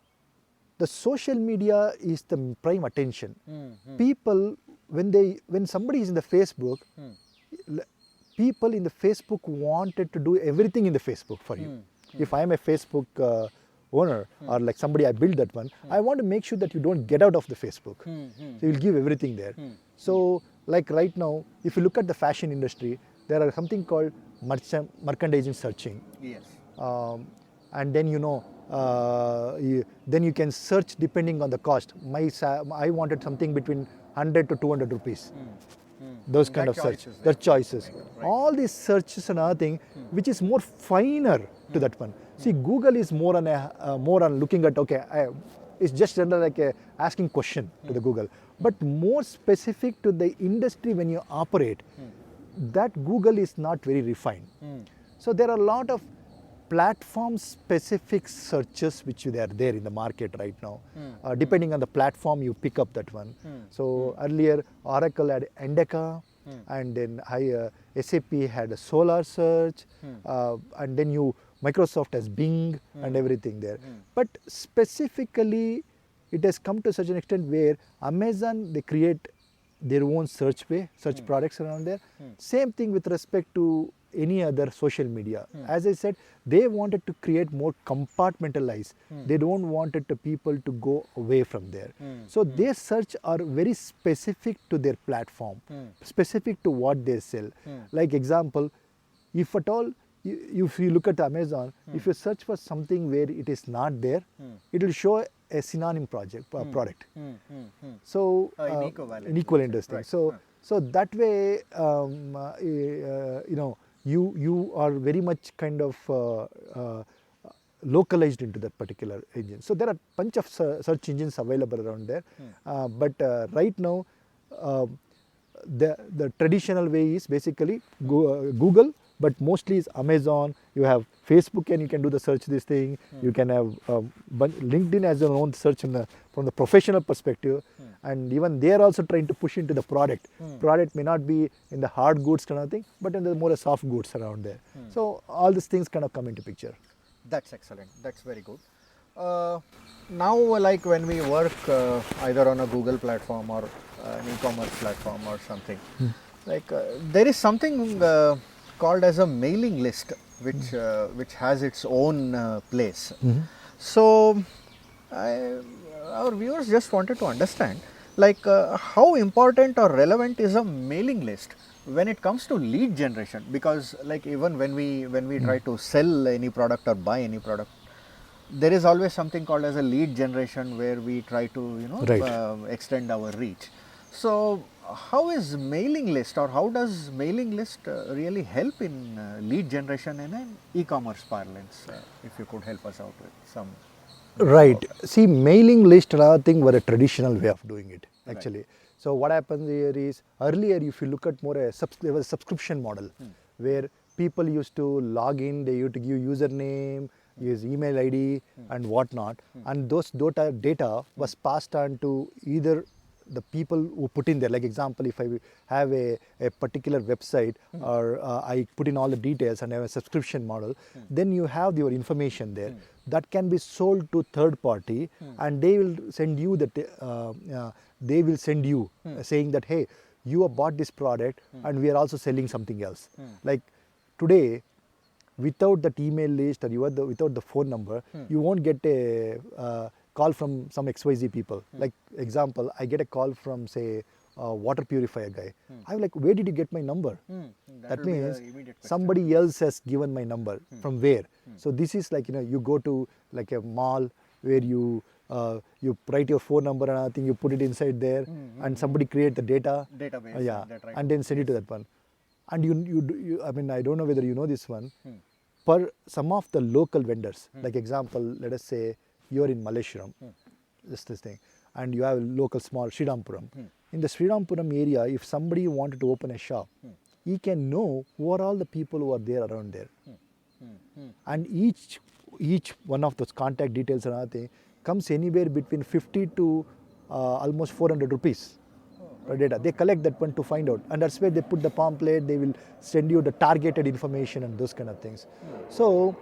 the social media is the prime attention. People, when somebody is in the Facebook, people in the Facebook wanted to do everything in the Facebook for you. If I am a Facebook owner or like somebody I built that one, I want to make sure that you don't get out of the Facebook. So you'll give everything there. So like right now, if you look at the fashion industry, there are something called merchandising searching. Yes. And then then you can search depending on the cost. I wanted something between 100 to 200 rupees. Those kind That of search, choices, the choices. Right. All these searches and other thing, which is more finer to that one. See, Google is more on looking at, okay, it's just like a asking question to the Google, but more specific to the industry when you operate. That Google is not very refined. So there are a lot of platform specific searches which they are there in the market right now. Depending on the platform, you pick up that one. So earlier Oracle had Endeca, and then SAP had a Solar Search, and then Microsoft has Bing and everything there. But specifically, it has come to such an extent where Amazon, they create their own search products around there. Same thing with respect to any other social media. As I said, they wanted to create more compartmentalized. They don't want it to people to go away from there. So their search are very specific to their platform, specific to what they sell. Like example, if at all, if you look at Amazon, if you search for something where it is not there, it will show a synonym product. So an equivalent thing. Right. So that way, you are very much kind of localized into that particular engine. So there are bunch of search engines available around there, but right now the traditional way is basically Google, but mostly is Amazon. You have Facebook and you can do the search this thing. You can have LinkedIn as your own search from the professional perspective, and even they are also trying to push into the product. Product may not be in the hard goods kind of thing, but in the more soft goods around there. So all these things kind of come into picture. That's excellent. That's very good. Now, like when we work either on a Google platform or an e-commerce platform or something, like there is something called as a mailing list, which has its own place. So, our viewers just wanted to understand, like how important or relevant is a mailing list when it comes to lead generation, because like even when we try to sell any product or buy any product, there is always something called as a lead generation where we try to extend our reach. So how is mailing list, or how does mailing list really help in lead generation in an e-commerce parlance? If you could help us out with some. Right. See, mailing list another thing were a traditional way of doing it actually. So what happens here is, earlier if you look at more there was a subscription model where people used to log in, they used to give username, use email ID and whatnot, and those data was passed on to either the people who put in there. Like example, if I have a particular website or I put in all the details and have a subscription model, then you have your information there. That can be sold to third party, and they will send you saying that, hey, you have bought this product and we are also selling something else. Like today, without that email list or without the phone number, you won't get a call from some XYZ people. Like example, I get a call from say a water purifier guy. I'm like, where did you get my number? That means somebody else has given my number. From where? So this is like, you go to like a mall where you write your phone number and I think you put it inside there, and somebody create the database, and then send it to that one. And you I mean, I don't know whether you know this one. For some of the local vendors, like example, let us say you're in Malleshwaram, this thing, and you have a local small Srirampuram. In the Srirampuram area, if somebody wanted to open a shop, he can know who are all the people who are there around there. And each one of those contact details and other thing comes anywhere between 50 to almost 400 rupees per data. They collect that one to find out, and that's where they put the pamphlet. They will send you the targeted information and those kind of things. So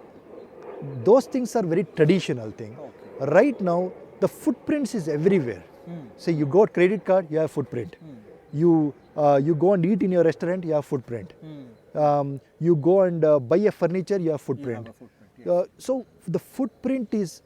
those things are very traditional thing. Right now, the footprints is everywhere. So you got credit card, you have footprint. You go and eat in your restaurant, you have footprint. You go and buy a furniture, you have footprint. So the footprint is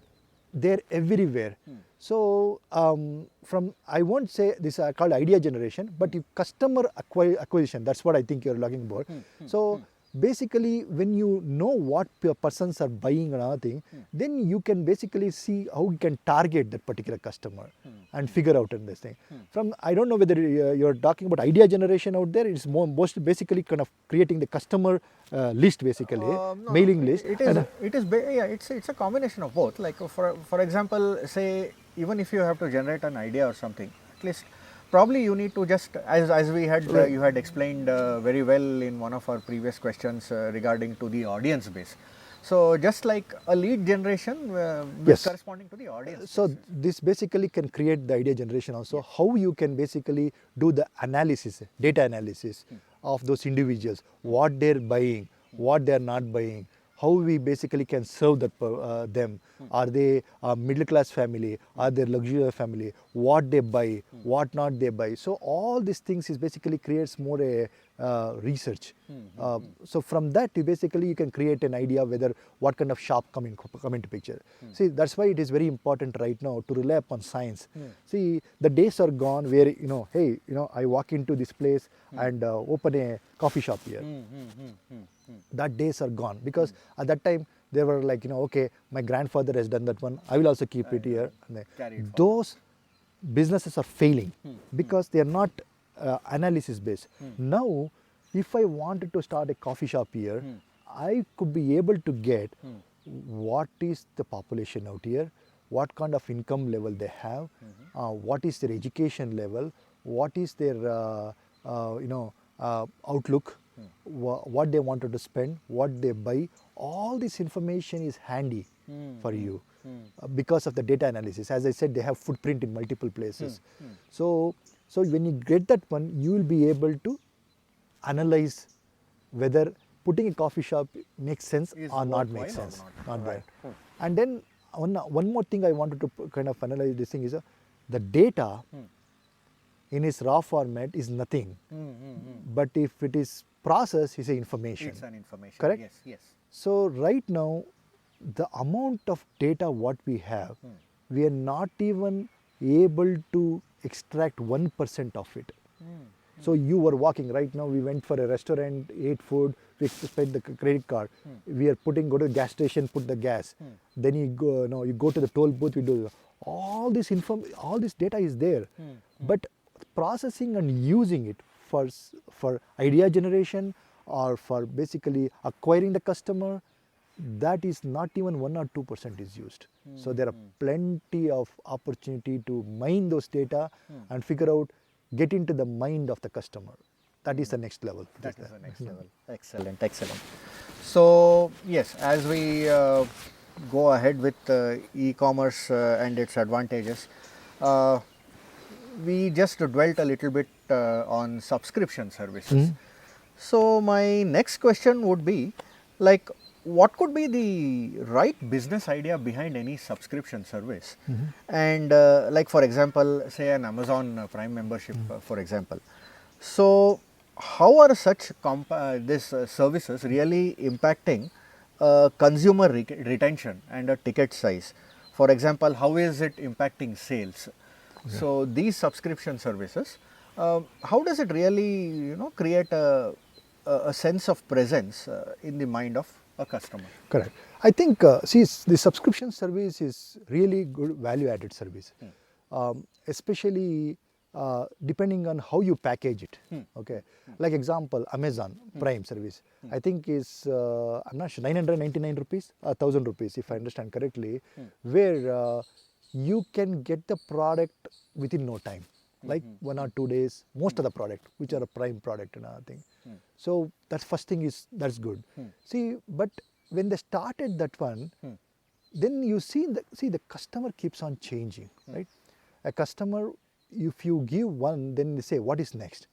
there everywhere. So I won't say this is called idea generation, but customer acquisition, that's what I think you're talking about. So basically, when you know what persons are buying another thing, then you can basically see how you can target that particular customer and figure out in this thing. From, I don't know whether you're talking about idea generation out there. It's most basically kind of creating the customer list, basically mailing list. It's a combination of both. Like for example, say even if you have to generate an idea or something, at least probably you need to just, as we had you had explained very well in one of our previous questions regarding to the audience base. So just like a lead generation Yes. corresponding to the audience. So this basically can create the idea generation also. How you can basically do the analysis, data analysis of those individuals, what they're buying, what they're not buying, how we basically can serve them. Are they a middle class family? Are they luxurious family? What they buy, what not they buy. So all these things is basically creates more a research. So from that you can create an idea whether what kind of shop come into picture. See, that's why it is very important right now to rely upon science. See, the days are gone where hey, I walk into this place and open a coffee shop here. That days are gone, because at that time they were like, okay, my grandfather has done that one, I will also keep it here. And Carry it forward. those businesses are failing because they are not analysis based. Now, if I wanted to start a coffee shop here, I could be able to get what is the population out here, what kind of income level they have, what is their education level, what is their outlook, what they wanted to spend, what they buy. All this information is handy for you because of the data analysis. As I said, they have footprint in multiple places. So when you get that one, you will be able to analyze whether putting a coffee shop makes sense Is or not worthwhile makes or sense. not. Not Right. right. And then one more thing I wanted to kind of analyze this thing is the data in its raw format is nothing, but if it is processed, it's a information. It's an information. Correct? Yes, yes. So right now, the amount of data what we have, we are not even able to extract 1% of it. So you were walking right now, we went for a restaurant, ate food, we spent the credit card. We are go to the gas station, put the gas. Then you go to the toll booth, we do all this data is there. But processing and using it for idea generation or for basically acquiring the customer, that is not even 1 or 2% is used. So there are plenty of opportunity to mine those data and figure out, get into the mind of the customer. That is the next level. That is the next level. Excellent, excellent. So yes, as we go ahead with e-commerce and its advantages, we just dwelt a little bit on subscription services. So my next question would be, like, what could be the right business idea behind any subscription service? And like, for example, say an Amazon Prime membership, for example. So how are such these services really impacting consumer retention and a ticket size? For example, how is it impacting sales? So these subscription services, how does it really create a sense of presence in the mind of a customer? Correct. I think, see, the subscription service is really good value added service, especially depending on how you package it. Okay, like example, Amazon Prime service, I think is, I'm not sure, 999 rupees, 1000 rupees if I understand correctly, where you can get the product within no time, like 1 or 2 days, most of the product, which are a Prime product and other thing. So that's first thing that's good. See, but when they started that one, then you see the customer keeps on changing, right? A customer, if you give one, then they say, what is next?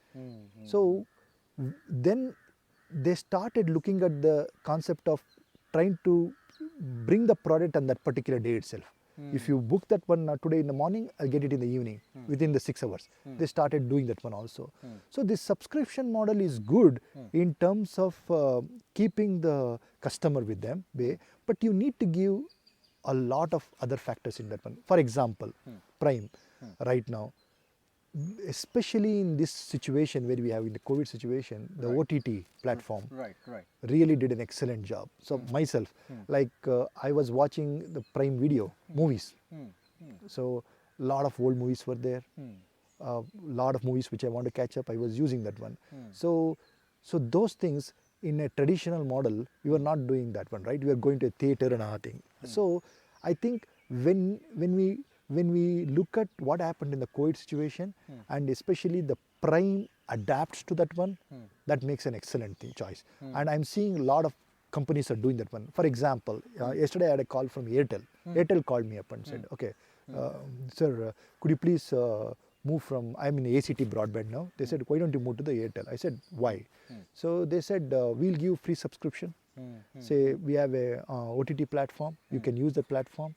So then they started looking at the concept of trying to bring the product on that particular day itself. If you book that one today in the morning, I'll get it in the evening within the 6 hours. They started doing that one also. So this subscription model is good in terms of keeping the customer with them, but you need to give a lot of other factors in that one. For example, Prime right now, especially in this situation where we have in the COVID situation, the OTT platform really did an excellent job. So myself, like I was watching the Prime Video movies. So a lot of old movies were there. A lot of movies which I want to catch up, I was using that one. So those things in a traditional model, we were not doing that one, right? We were going to a theater and other thing. So I think when we look at what happened in the COVID situation, and especially the Prime adapts to that one, that makes an excellent choice. And I'm seeing a lot of companies are doing that one. For example, yesterday I had a call from Airtel. Airtel called me up and said, okay, sir, could you please move from, I'm in ACT broadband now. They said, why don't you move to the Airtel? I said, why? So they said, we'll give free subscription. Say we have a OTT platform, you can use the platform.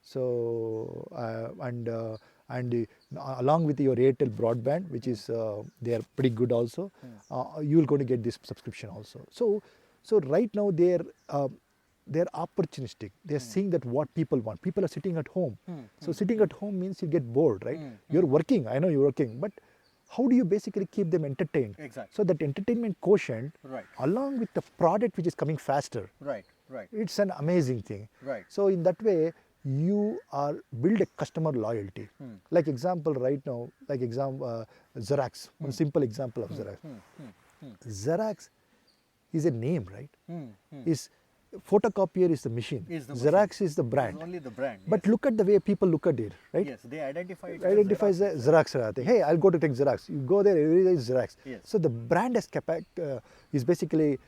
So along with your Airtel broadband, which is they are pretty good also, you will going to get this subscription also. So right now they're opportunistic. They're seeing that what people want. People are sitting at home. So sitting at home means you get bored, right? You're working. I know you're working, but how do you basically keep them entertained? Exactly. So that entertainment quotient, along with the product which is coming faster, it's an amazing thing. So in that way, you are build a customer loyalty. Like example right now, like Xerox, one simple example of Xerox. Xerox is a name, right? Is photocopier is the machine. Xerox is the brand. It's only the brand. But look at the way people look at it, right? Yes, they identify it. Identifies the Xerox. Hey, I'll go to take Xerox. You go there, every day is Xerox. Yes. So the brand is basically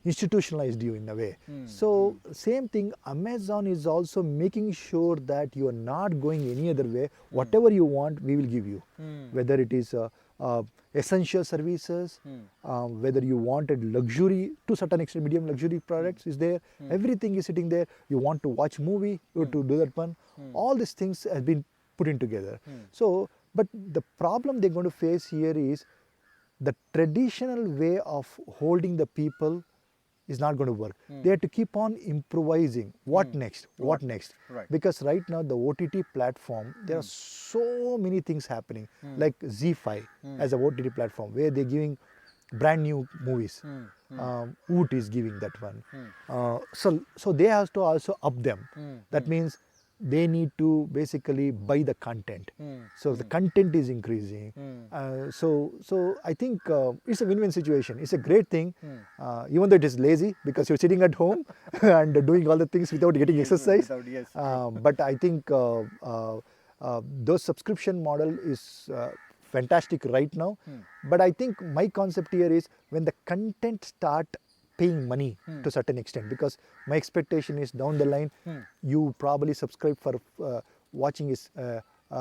institutionalized you in a way. So same thing, Amazon is also making sure that you are not going any other way. Whatever you want, we will give you. Whether it is essential services, whether you wanted luxury to certain extent, medium luxury products is there. Everything is sitting there. You want to watch movie, you have to do that one. All these things have been put in together. So, but the problem they're going to face here is the traditional way of holding the people is not going to work. They have to keep on improvising. What next? What next? Because right now the OTT platform, there are so many things happening. Like Z5 as a OTT platform where they're giving brand new movies. Woot is giving that one. So they have to also up them. That means they need to basically buy the content. So the content is increasing. So I think it's a win-win situation. It's a great thing, even though it is lazy because you're sitting at home and doing all the things without getting exercise. But I think those subscription model is fantastic right now. But I think my concept here is when the content start paying money to a certain extent, because my expectation is down the line, you probably subscribe for watching his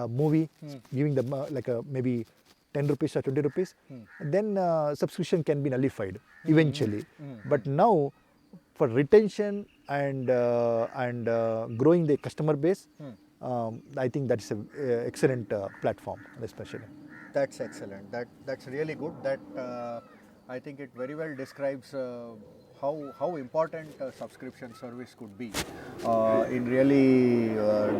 movie, giving them like maybe 10 rupees or 20 rupees, then subscription can be nullified eventually. But now for retention and growing the customer base, I think that's an excellent platform especially. That's excellent. That's really good. That I think it very well describes how important a subscription service could be in really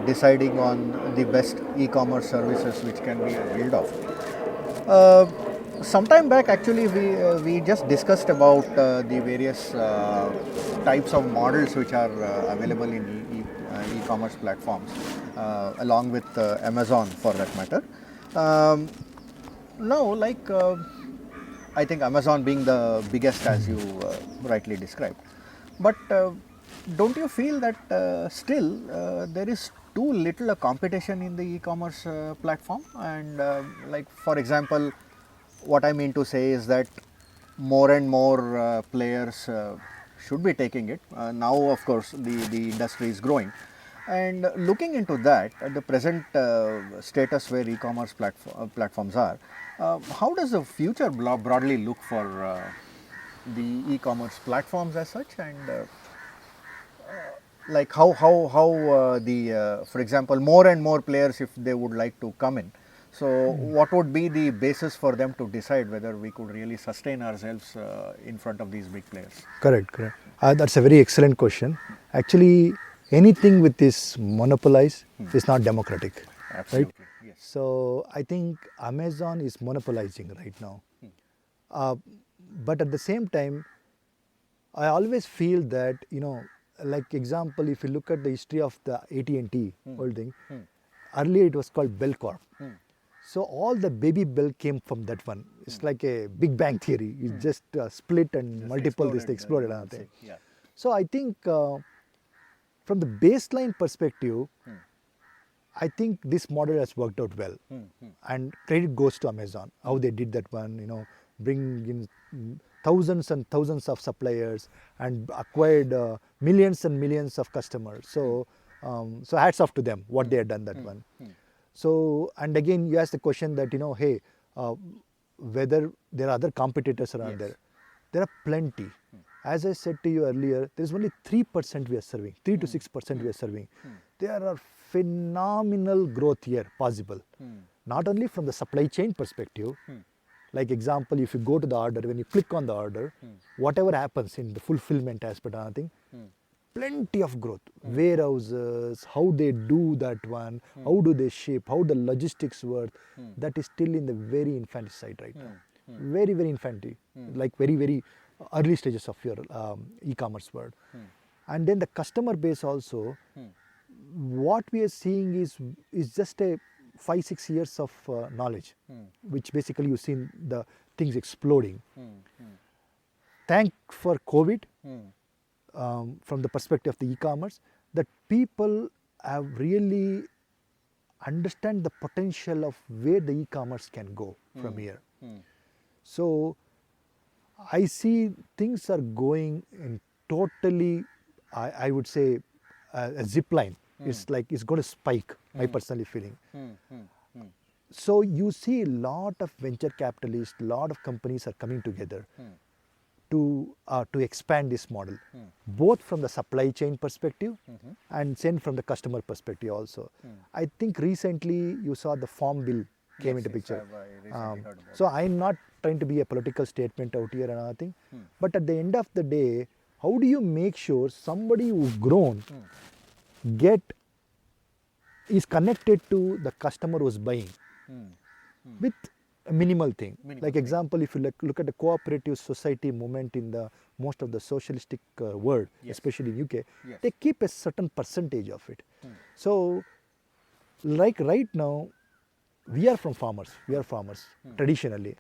deciding on the best e-commerce services which can be availed of. Sometime back, actually, we just discussed about the various types of models which are available in e-commerce platforms, along with Amazon for that matter. Now, like I think Amazon being the biggest, as you rightly described, but don't you feel that still there is too little a competition in the e-commerce platform? And like for example, what I mean to say is that more and more players should be taking it. Now, of course, the industry is growing. And looking into that, at the present status where e-commerce platforms are, how does the future broadly look for the e-commerce platforms as such? And like how for example, more and more players, if they would like to come in, so what would be the basis for them to decide whether we could really sustain ourselves in front of these big players? Correct. That's a very excellent question. Actually, anything with this monopolized is not democratic. Absolutely. Right? Yes. So I think Amazon is monopolizing right now. But at the same time, I always feel that, like example, if you look at the history of the AT&T holding, earlier it was called Bell Corp. So all the baby Bell came from that one. It's like a Big Bang theory. It just split and just multiple exploded. So I think from the baseline perspective, I think this model has worked out well. And credit goes to Amazon, how they did that one, bring in thousands and thousands of suppliers and acquired millions and millions of customers. So, so hats off to them, what they have done that one. So, and again, you asked the question that, hey, whether there are other competitors around there. There are plenty. As I said to you earlier, there is only 3% we are serving, 3 to 6% we are serving. There are phenomenal growth here possible. Not only from the supply chain perspective, like example, if you go to the order, when you click on the order, whatever happens in the fulfillment aspect, plenty of growth. Warehouses, how they do that one, how do they ship, how the logistics work, that is still in the very infant side right now. Very, very infant, like very, very early stages of your e-commerce world. And then the customer base also, what we are seeing is just a 5-6 years of knowledge, which basically you've seen the things exploding. Thank for COVID, from the perspective of the e-commerce, that people have really understand the potential of where the e-commerce can go from here. So I see things are going in totally, I would say, a zip line. It's like it's going to spike, I personally feeling. So you see a lot of venture capitalists, a lot of companies are coming together to expand this model, both from the supply chain perspective and then from the customer perspective also. I think recently you saw the Farm Bill came into picture. So I'm not trying to be a political statement out here and anything, but at the end of the day, how do you make sure somebody who's grown is connected to the customer who's buying with a minimal thing. Like example, if you look at the cooperative society movement in the most of the socialistic world, especially in UK, they keep a certain percentage of it. So like right now, we are farmers traditionally.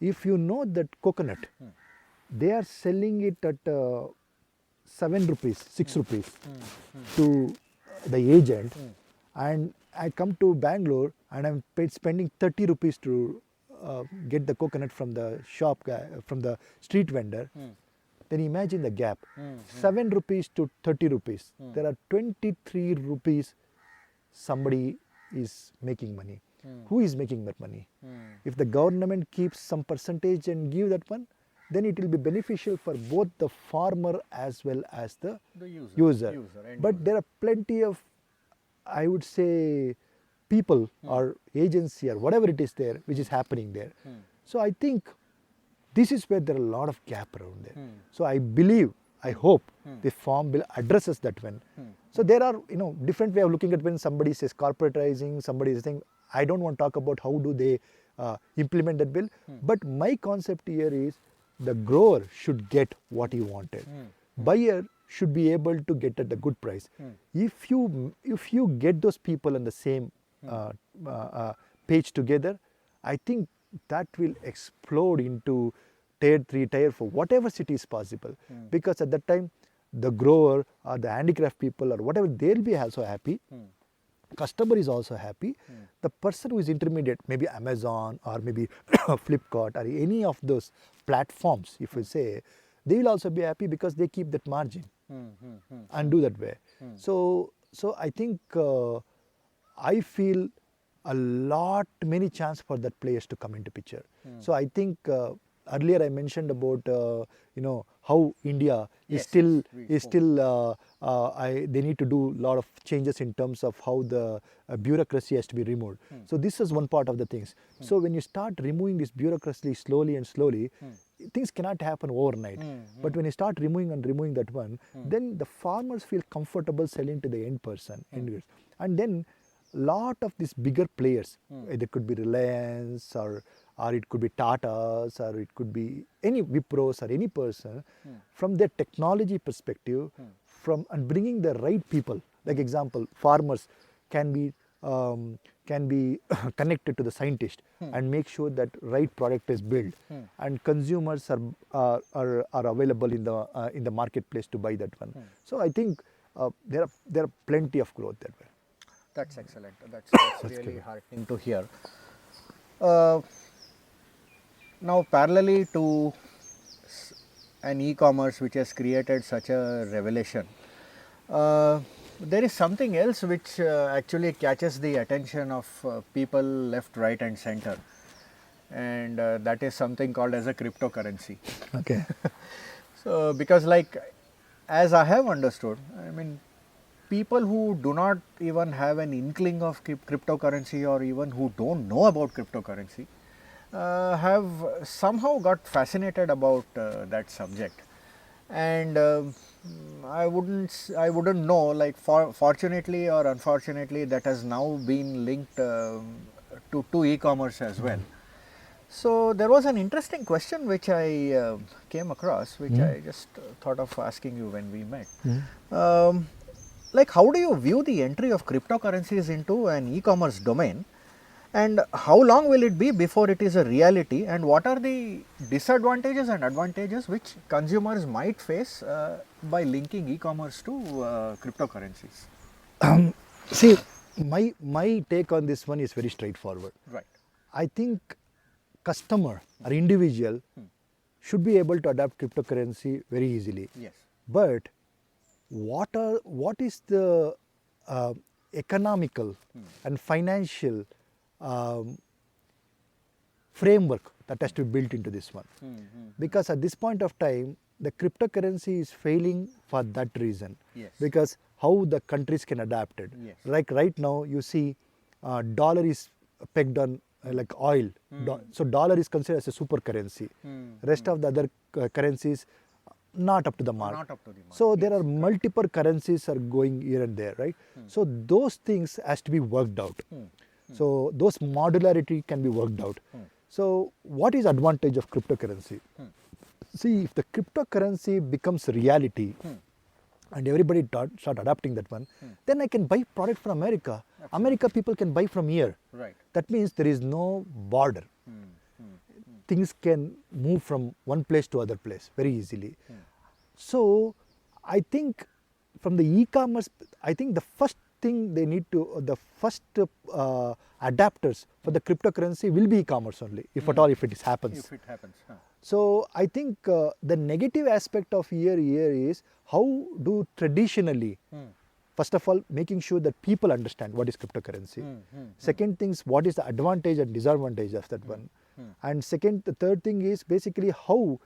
If you know that coconut, they are selling it at 7 rupees, 6 rupees to the agent, and I come to Bangalore and I'm spending 30 rupees to get the coconut from the shop guy, from the street vendor. Then imagine the gap, 7 rupees to 30 rupees. There are 23 rupees somebody is making money. Who is making that money? If the government keeps some percentage and give that one, then it will be beneficial for both the farmer as well as the user. But there are plenty of, I would say, people or agency or whatever it is there, which is happening there. So I think this is where there are a lot of gap around there. So I believe, I hope the Farm Bill addresses that one. So there are, different way of looking at when somebody says corporatizing, somebody is saying, I don't want to talk about how do they implement that bill. But my concept here is the grower should get what he wanted. Buyer should be able to get at a good price. If you get those people on the same page together, I think that will explode into tier 3, tier 4, whatever city is possible. Because at that time, the grower or the handicraft people or whatever, they'll be also happy. Customer is also happy. The person who is intermediate, maybe Amazon or maybe Flipkart or any of those platforms, if we say, they will also be happy because they keep that margin and do that way. So I think I feel many chance for that players to come into picture. So I think earlier I mentioned about how India is still they need to do a lot of changes in terms of how the bureaucracy has to be removed. So this is one part of the things. So when you start removing this bureaucracy slowly and slowly, things cannot happen overnight. But when you start removing that one, then the farmers feel comfortable selling to the end person. And then lot of these bigger players, it could be Reliance or it could be Tatas or it could be any Wipros or any person, from their technology perspective, and bringing the right people. Like example, farmers can be connected to the scientist and make sure that right product is built, and consumers are available in the marketplace to buy that one. So I think there are plenty of growth that way. That's excellent. That's really good. heartening to hear. now parallelly to an e-commerce which has created such a revelation, there is something else which actually catches the attention of people left, right and center, and that is something called as a cryptocurrency. Okay. So, because like as I have understood, I mean, people who do not even have an inkling of cryptocurrency or even who don't know about cryptocurrency have somehow got fascinated about that subject, and I wouldn't know, like, fortunately or unfortunately that has now been linked to e-commerce as well. So there was an interesting question which I came across, which I just thought of asking you when we met. Like, how do you view the entry of cryptocurrencies into an e-commerce domain, and how long will it be before it is a reality, and what are the disadvantages and advantages which consumers might face by linking e-commerce to cryptocurrencies? See, my take on this one is very straightforward. Right. I think customer or individual should be able to adapt cryptocurrency very easily. Yes. But what is the economical and financial framework that has to be built into this one? Because at this point of time, the cryptocurrency is failing for that reason. Yes. Because how the countries can adapt it. Yes. Like right now, you see, dollar is pegged on like oil. So dollar is considered as a super currency. Rest of the other currencies not up to the mark. Not up to the mark. So there are multiple currencies are going here and there, right? So those things has to be worked out. So those modularity can be worked out. So what is advantage of cryptocurrency? See, if the cryptocurrency becomes reality and everybody start adapting that one, then I can buy product from America. America people can buy from here. Right. That means there is no border. Things can move from one place to other place very easily. So I think from the e-commerce, I think the first thing they need to, the first adapters for the cryptocurrency will be e-commerce only, if at all, if it happens. If it happens. So I think the negative aspect of here is how do traditionally, first of all, making sure that people understand what is cryptocurrency. Second thing is what is the advantage and disadvantage of that one. And the third thing is basically how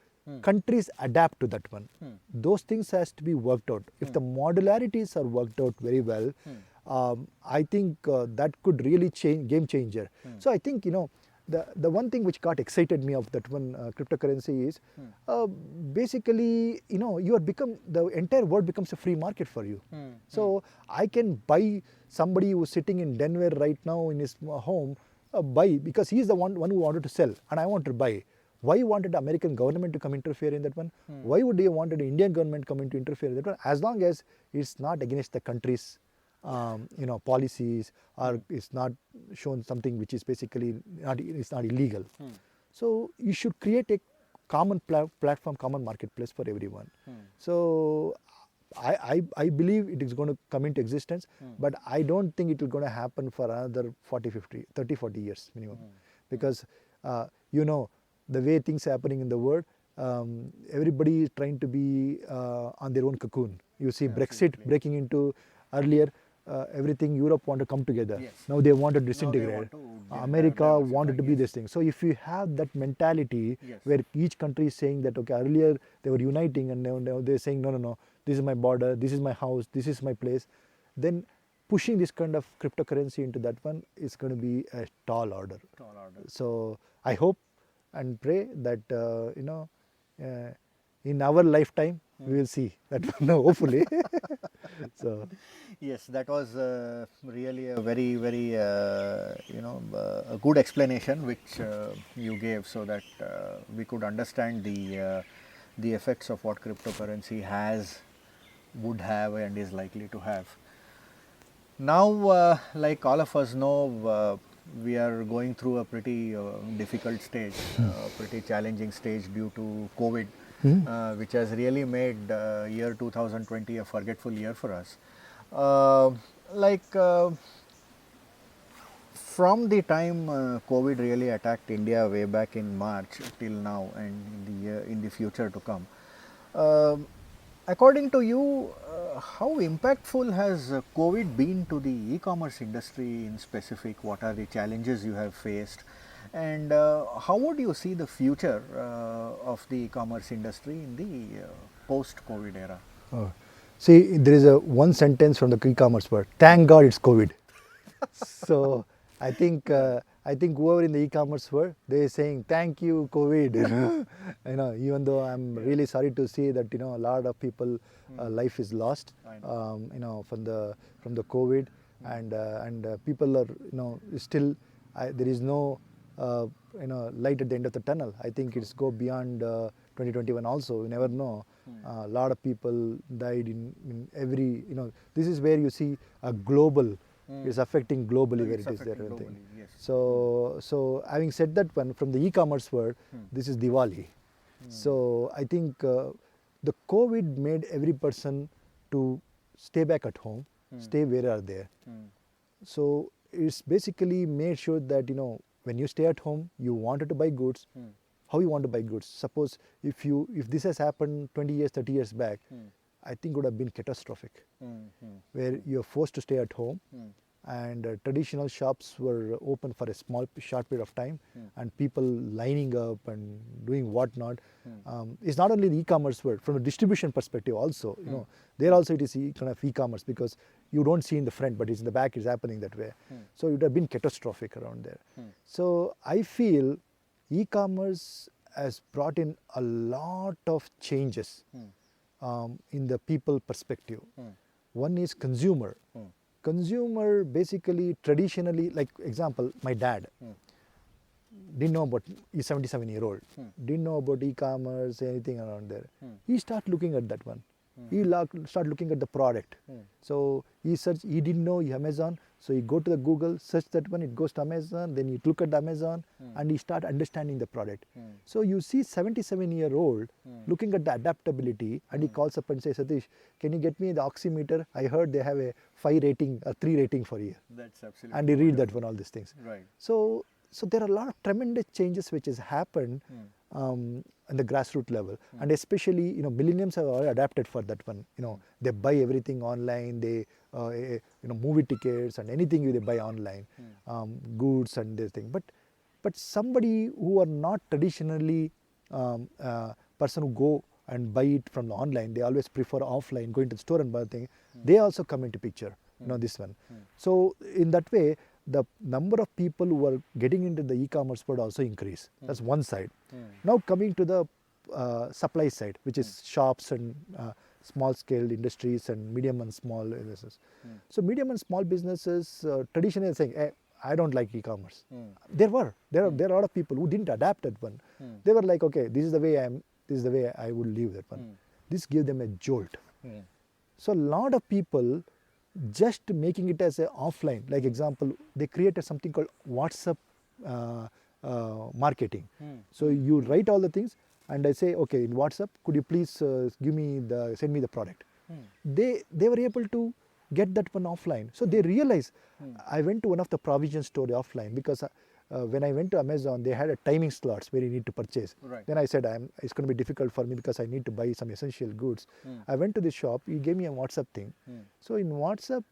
countries adapt to that one. Those things has to be worked out. If the modularities are worked out very well, I think that could really change, game changer. So I think, you know, the one thing which got excited me of that one cryptocurrency is basically, you know, the entire world becomes a free market for you. So I can buy somebody who's sitting in Denver right now in his home, buy, because he's the one who wanted to sell and I want to buy. Why wanted the American government to come interfere in that one? Why would they wanted the Indian government come in to interfere in that one? As long as it's not against the country's you know, policies, or it's not shown something which is basically it's not illegal. So you should create a common platform, common marketplace for everyone. So I believe it is going to come into existence, but I don't think it will going to happen for another 30-40 years minimum. Because you know, the way things are happening in the world, everybody is trying to be on their own cocoon. You see Brexit breaking into earlier, everything Europe want to come together. Yes. Now they want to disintegrate. Want to America wanted to be this thing. So if you have that mentality where each country is saying that, okay, earlier they were uniting and now they're saying, no, this is my border, this is my house, this is my place, then pushing this kind of cryptocurrency into that one is going to be a tall order. So I hope and pray that, you know, in our lifetime, we will see that one, hopefully. So yes, that was really a very, very, you know, a good explanation which you gave, so that we could understand the effects of what cryptocurrency has, would have, and is likely to have. Now, like all of us know, we are going through a pretty difficult stage, pretty challenging stage due to COVID, which has really made year 2020 a forgetful year for us. from the time COVID really attacked India way back in March till now, and in the future to come, um according to you, how impactful has COVID been to the e-commerce industry in specific? What are the challenges you have faced, and how would you see the future of the e-commerce industry in the post-COVID era? Oh. See, there is a one sentence from the e-commerce word. Thank God it's COVID. So I think whoever in the e-commerce world, they're saying thank you COVID. Even though I'm really sorry to say that a lot of people life is lost. From the COVID, and people are still there is no light at the end of the tunnel. I think it's go beyond 2021 also. You never know. A lot of people died in every this is where you see a global. It's affecting globally where it is there. Everything. Yes. So having said that one, from the e-commerce world, this is Diwali. So I think the COVID made every person to stay back at home, stay where are there. So it's basically made sure that when you stay at home, you wanted to buy goods. How you want to buy goods? Suppose if this has happened 20 years, 30 years back, I think it would have been catastrophic, where you're forced to stay at home, and traditional shops were open for a short period of time, and people lining up and doing whatnot. It's not only the e-commerce world, from a distribution perspective also, there also it is kind of e-commerce, because you don't see in the front, but it's in the back, it's happening that way. So it would have been catastrophic around there. So I feel e-commerce has brought in a lot of changes in the people perspective. One is consumer. Consumer basically traditionally, like example, my dad didn't know about, he's 77-year-old, didn't know about e-commerce, anything around there. He started looking at that one. He start looking at the product. So he didn't know Amazon, so he go to the Google, search that one, it goes to Amazon, then you look at the Amazon, and he start understanding the product. So you see 77-year-old looking at the adaptability, and he calls up and says, Satish, can you get me the oximeter? I heard they have a 5 rating, a 3 rating for you. That's absolutely. And he read that one, all these things. Right. So there are a lot of tremendous changes which has happened on the grassroots level, and especially millennials have already adapted for that one. They buy everything online. They movie tickets and anything they buy online, goods and this thing. But somebody who are not traditionally person who go and buy it from the online, they always prefer offline, going to the store and buy thing. They also come into picture. This one. So in that way, the number of people who are getting into the e-commerce world also increase. That's one side. Now coming to the supply side, which is shops and small scale industries and medium and small businesses. So medium and small businesses traditionally are saying, hey, I don't like e-commerce. There are a lot of people who didn't adapt that one. They were like, okay, this is the way I would leave that one. This gave them a jolt. So a lot of people just making it as a offline, like example, they created something called WhatsApp marketing. So you write all the things, and I say, okay, in WhatsApp, could you please send me the product? They were able to get that one offline. So they realized, I went to one of the provision store offline, because when I went to Amazon, they had a timing slots where you need to purchase. Right. Then I said, it's going to be difficult for me because I need to buy some essential goods. I went to the shop, he gave me a WhatsApp thing. So in WhatsApp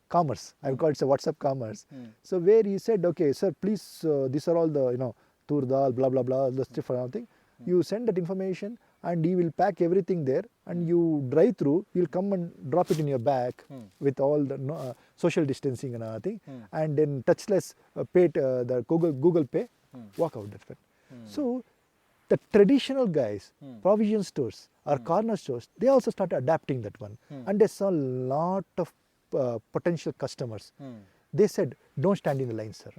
commerce, I call it a WhatsApp commerce. So where he said, okay, sir, please, these are all the, tur dal, blah, blah, blah, the stuff and everything. You send that information, and he will pack everything there, and you drive through, you'll come and drop it in your bag with all the social distancing and everything, and then touchless pay the Google Pay, walk out that way. So the traditional guys, provision stores or corner stores, they also started adapting that one, and they saw a lot of potential customers. They said, don't stand in the line, sir.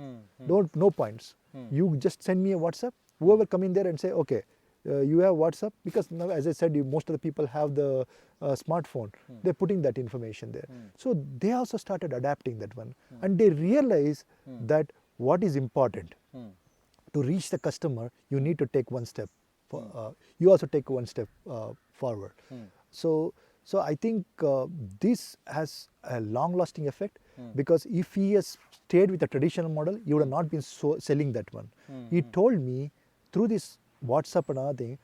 No points. You just send me a WhatsApp. Whoever come in there and say, okay, you have WhatsApp, because now, as I said, most of the people have the smartphone. They're putting that information there. So they also started adapting that one, and they realize that what is important to reach the customer, you need to take one step. You also take one step forward. So So I think this has a long-lasting effect because if he has stayed with the traditional model, he would have not been selling that one. He told me through this WhatsApp and other thing,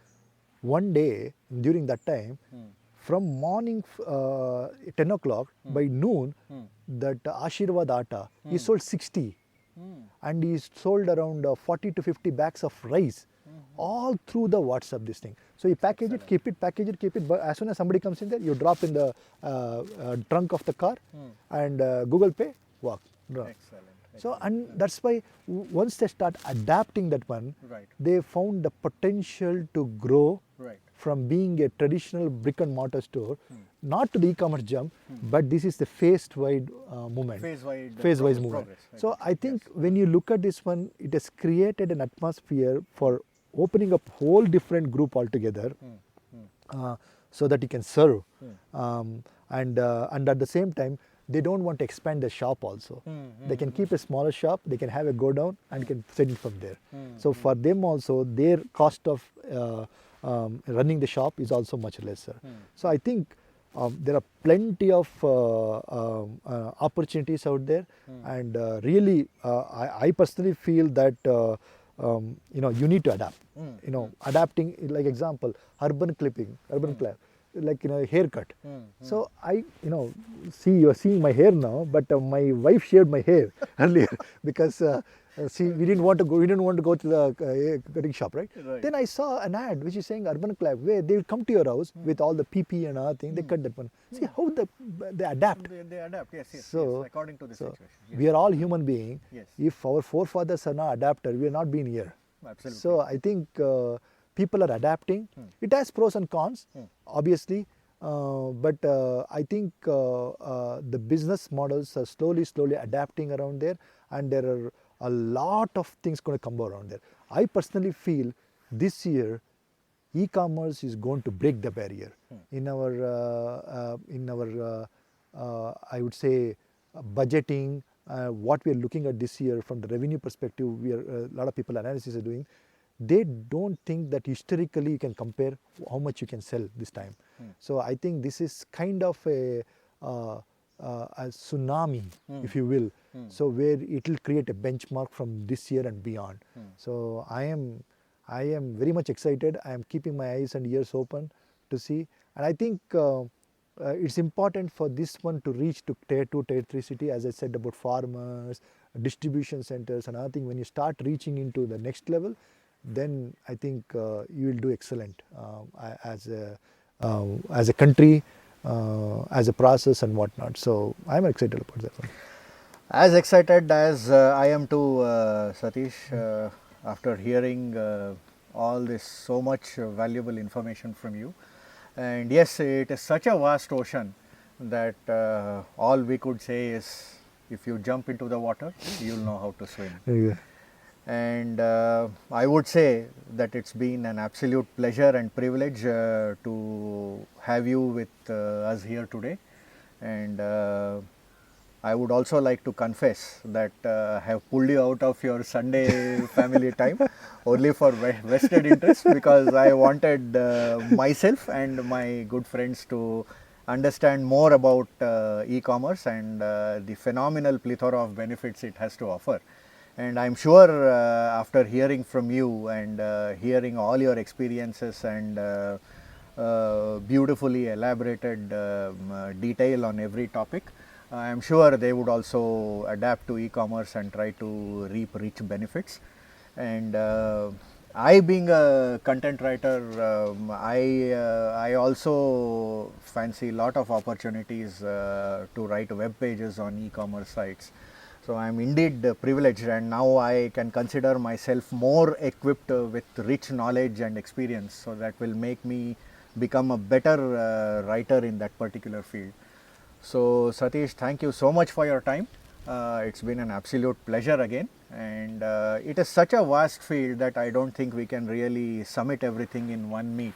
one day during that time, from morning 10 o'clock by noon, that Ashirvad Atta, he sold 60 and he sold around 40 to 50 bags of rice all through the WhatsApp this thing. So you package it, keep it, package it, keep it, but as soon as somebody comes in there, you drop in the trunk of the car and Google Pay, walk. Drop. Excellent. So, and that's why once they start adapting that one, Right. they found the potential to grow Right. from being a traditional brick and mortar store, not to the e-commerce jump, but this is the phased-wide movement. Phase-wise movement. Progress, So I think when you look at this one, it has created an atmosphere for opening up whole different group altogether, so that you can serve, and at the same time, they don't want to expand the shop also. They can keep a smaller shop, they can have a go down and can sell it from there. So for them also, their cost of running the shop is also much lesser. So I think there are plenty of opportunities out there, and really, I personally feel that you need to adapt. Adapting, like example, urban clipping, urban clap, like haircut. So I, see, you are seeing my hair now, but my wife shaved my hair earlier because see, we didn't want to go to the cutting shop, right? Right. Then I saw an ad which is saying urban clap, where they will come to your house with all the PP and other thing. They cut that one. See how they adapt. They adapt, yes, So, yes, according to the situation. Yes. we are all human beings. Yes. If our forefathers are not adapted, we are not been here. Absolutely. So I think people are adapting. It has pros and cons, obviously, but I think the business models are slowly adapting around there, and there are a lot of things going to come around there. I personally feel this year e-commerce is going to break the barrier in our I would say budgeting. What we are looking at this year from the revenue perspective, we are a lot of people analysis are doing. They don't think that historically you can compare how much you can sell this time. So I think this is kind of a tsunami, if you will. So where it will create a benchmark from this year and beyond. So I am very much excited. I am keeping my eyes and ears open to see, and I think it's important for this one to reach to tier 2, tier 3 city, as I said about farmers, distribution centers and other thing. When you start reaching into the next level, then I think you will do excellent as a country, as a process and whatnot. So I'm excited about that one. As excited as I am too, Satish, after hearing all this so much valuable information from you. And yes, it is such a vast ocean that all we could say is, if you jump into the water, you'll know how to swim. Yeah. And I would say that it's been an absolute pleasure and privilege to have you with us here today. And I would also like to confess that I have pulled you out of your Sunday family time only for vested interest, because I wanted myself and my good friends to understand more about e-commerce and the phenomenal plethora of benefits it has to offer. And I'm sure after hearing from you and hearing all your experiences and beautifully elaborated detail on every topic, I'm sure they would also adapt to e-commerce and try to reap rich benefits. And I, being a content writer, I also fancy a lot of opportunities to write web pages on e-commerce sites. So I am indeed privileged, and now I can consider myself more equipped with rich knowledge and experience, so that will make me become a better writer in that particular field. So Satish, thank you so much for your time. It's been an absolute pleasure again, and it is such a vast field that I don't think we can really summit everything in one meet.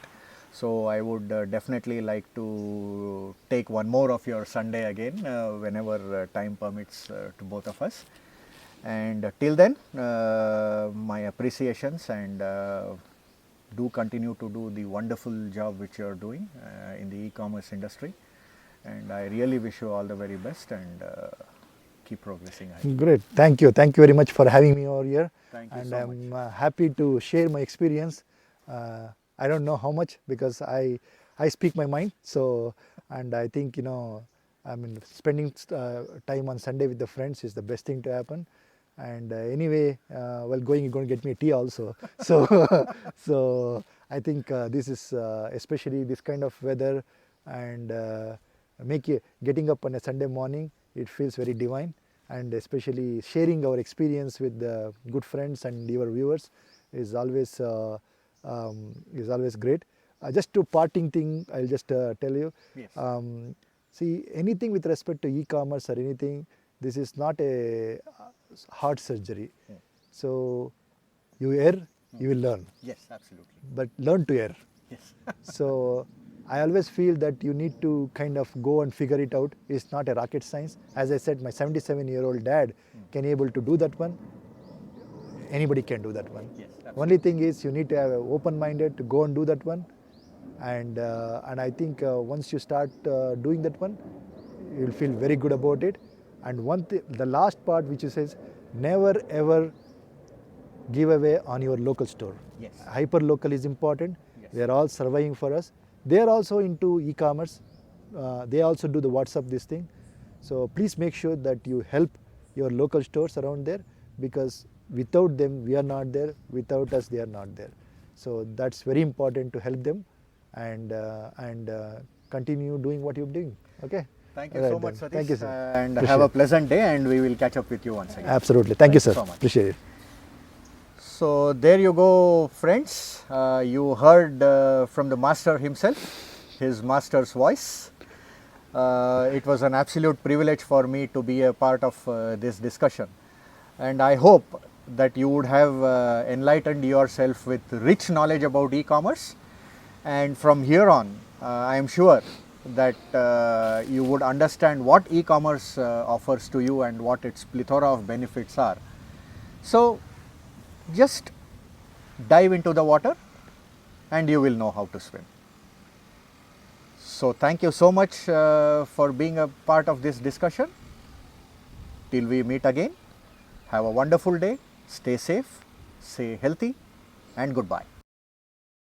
So I would definitely like to take one more of your Sunday again whenever time permits to both of us. And till then, my appreciations and do continue to do the wonderful job which you are doing in the e-commerce industry, and I really wish you all the very best, and keep progressing ahead. Great. Thank you. Thank you very much for having me over here. Thank you And so I'm happy to share my experience. I don't know how much because I speak my mind. So, and I think, you know, I mean, spending time on Sunday with the friends is the best thing to happen. And anyway, while going, you're going to get me a tea also. So, so I think this is especially this kind of weather and getting up on a Sunday morning, it feels very divine, and especially sharing our experience with the good friends and your viewers is always great. Just to parting thing, I'll just tell you. Yes. See, anything with respect to e-commerce or anything, this is not a heart surgery. Yeah. So you err, you will learn, Yes, absolutely. but learn to err. Yes. So I always feel that you need to kind of go and figure it out. It's not a rocket science. As I said, my 77-year-old dad can able to do that one. Anybody can do that one. Yes, Only thing is you need to have a open-minded to go and do that one. And I think once you start doing that one, you'll feel very good about it. And the last part which says, never ever give away on your local store. Yes. Hyper local is important. Yes. They are all surviving for us. They are also into e-commerce. They also do the WhatsApp this thing. So please make sure that you help your local stores around there, because without them we are not there. Without us they are not there. So that's very important to help them and continue doing what you're doing. Okay. Thank you All so right much, then. Satish. Thank you, sir. And Appreciate have a it. pleasant day, and we will catch up with you once again. Absolutely. Thank you, Thank you sir. so much. Appreciate it. So there you go, friends. You heard from the master himself, his master's voice. It was an absolute privilege for me to be a part of this discussion, and I hope that you would have enlightened yourself with rich knowledge about e-commerce, and from here on I am sure that you would understand what e-commerce offers to you and what its plethora of benefits are. So just dive into the water and you will know how to swim. So thank you so much for being a part of this discussion. Till we meet again, have a wonderful day, stay safe, stay healthy, and goodbye.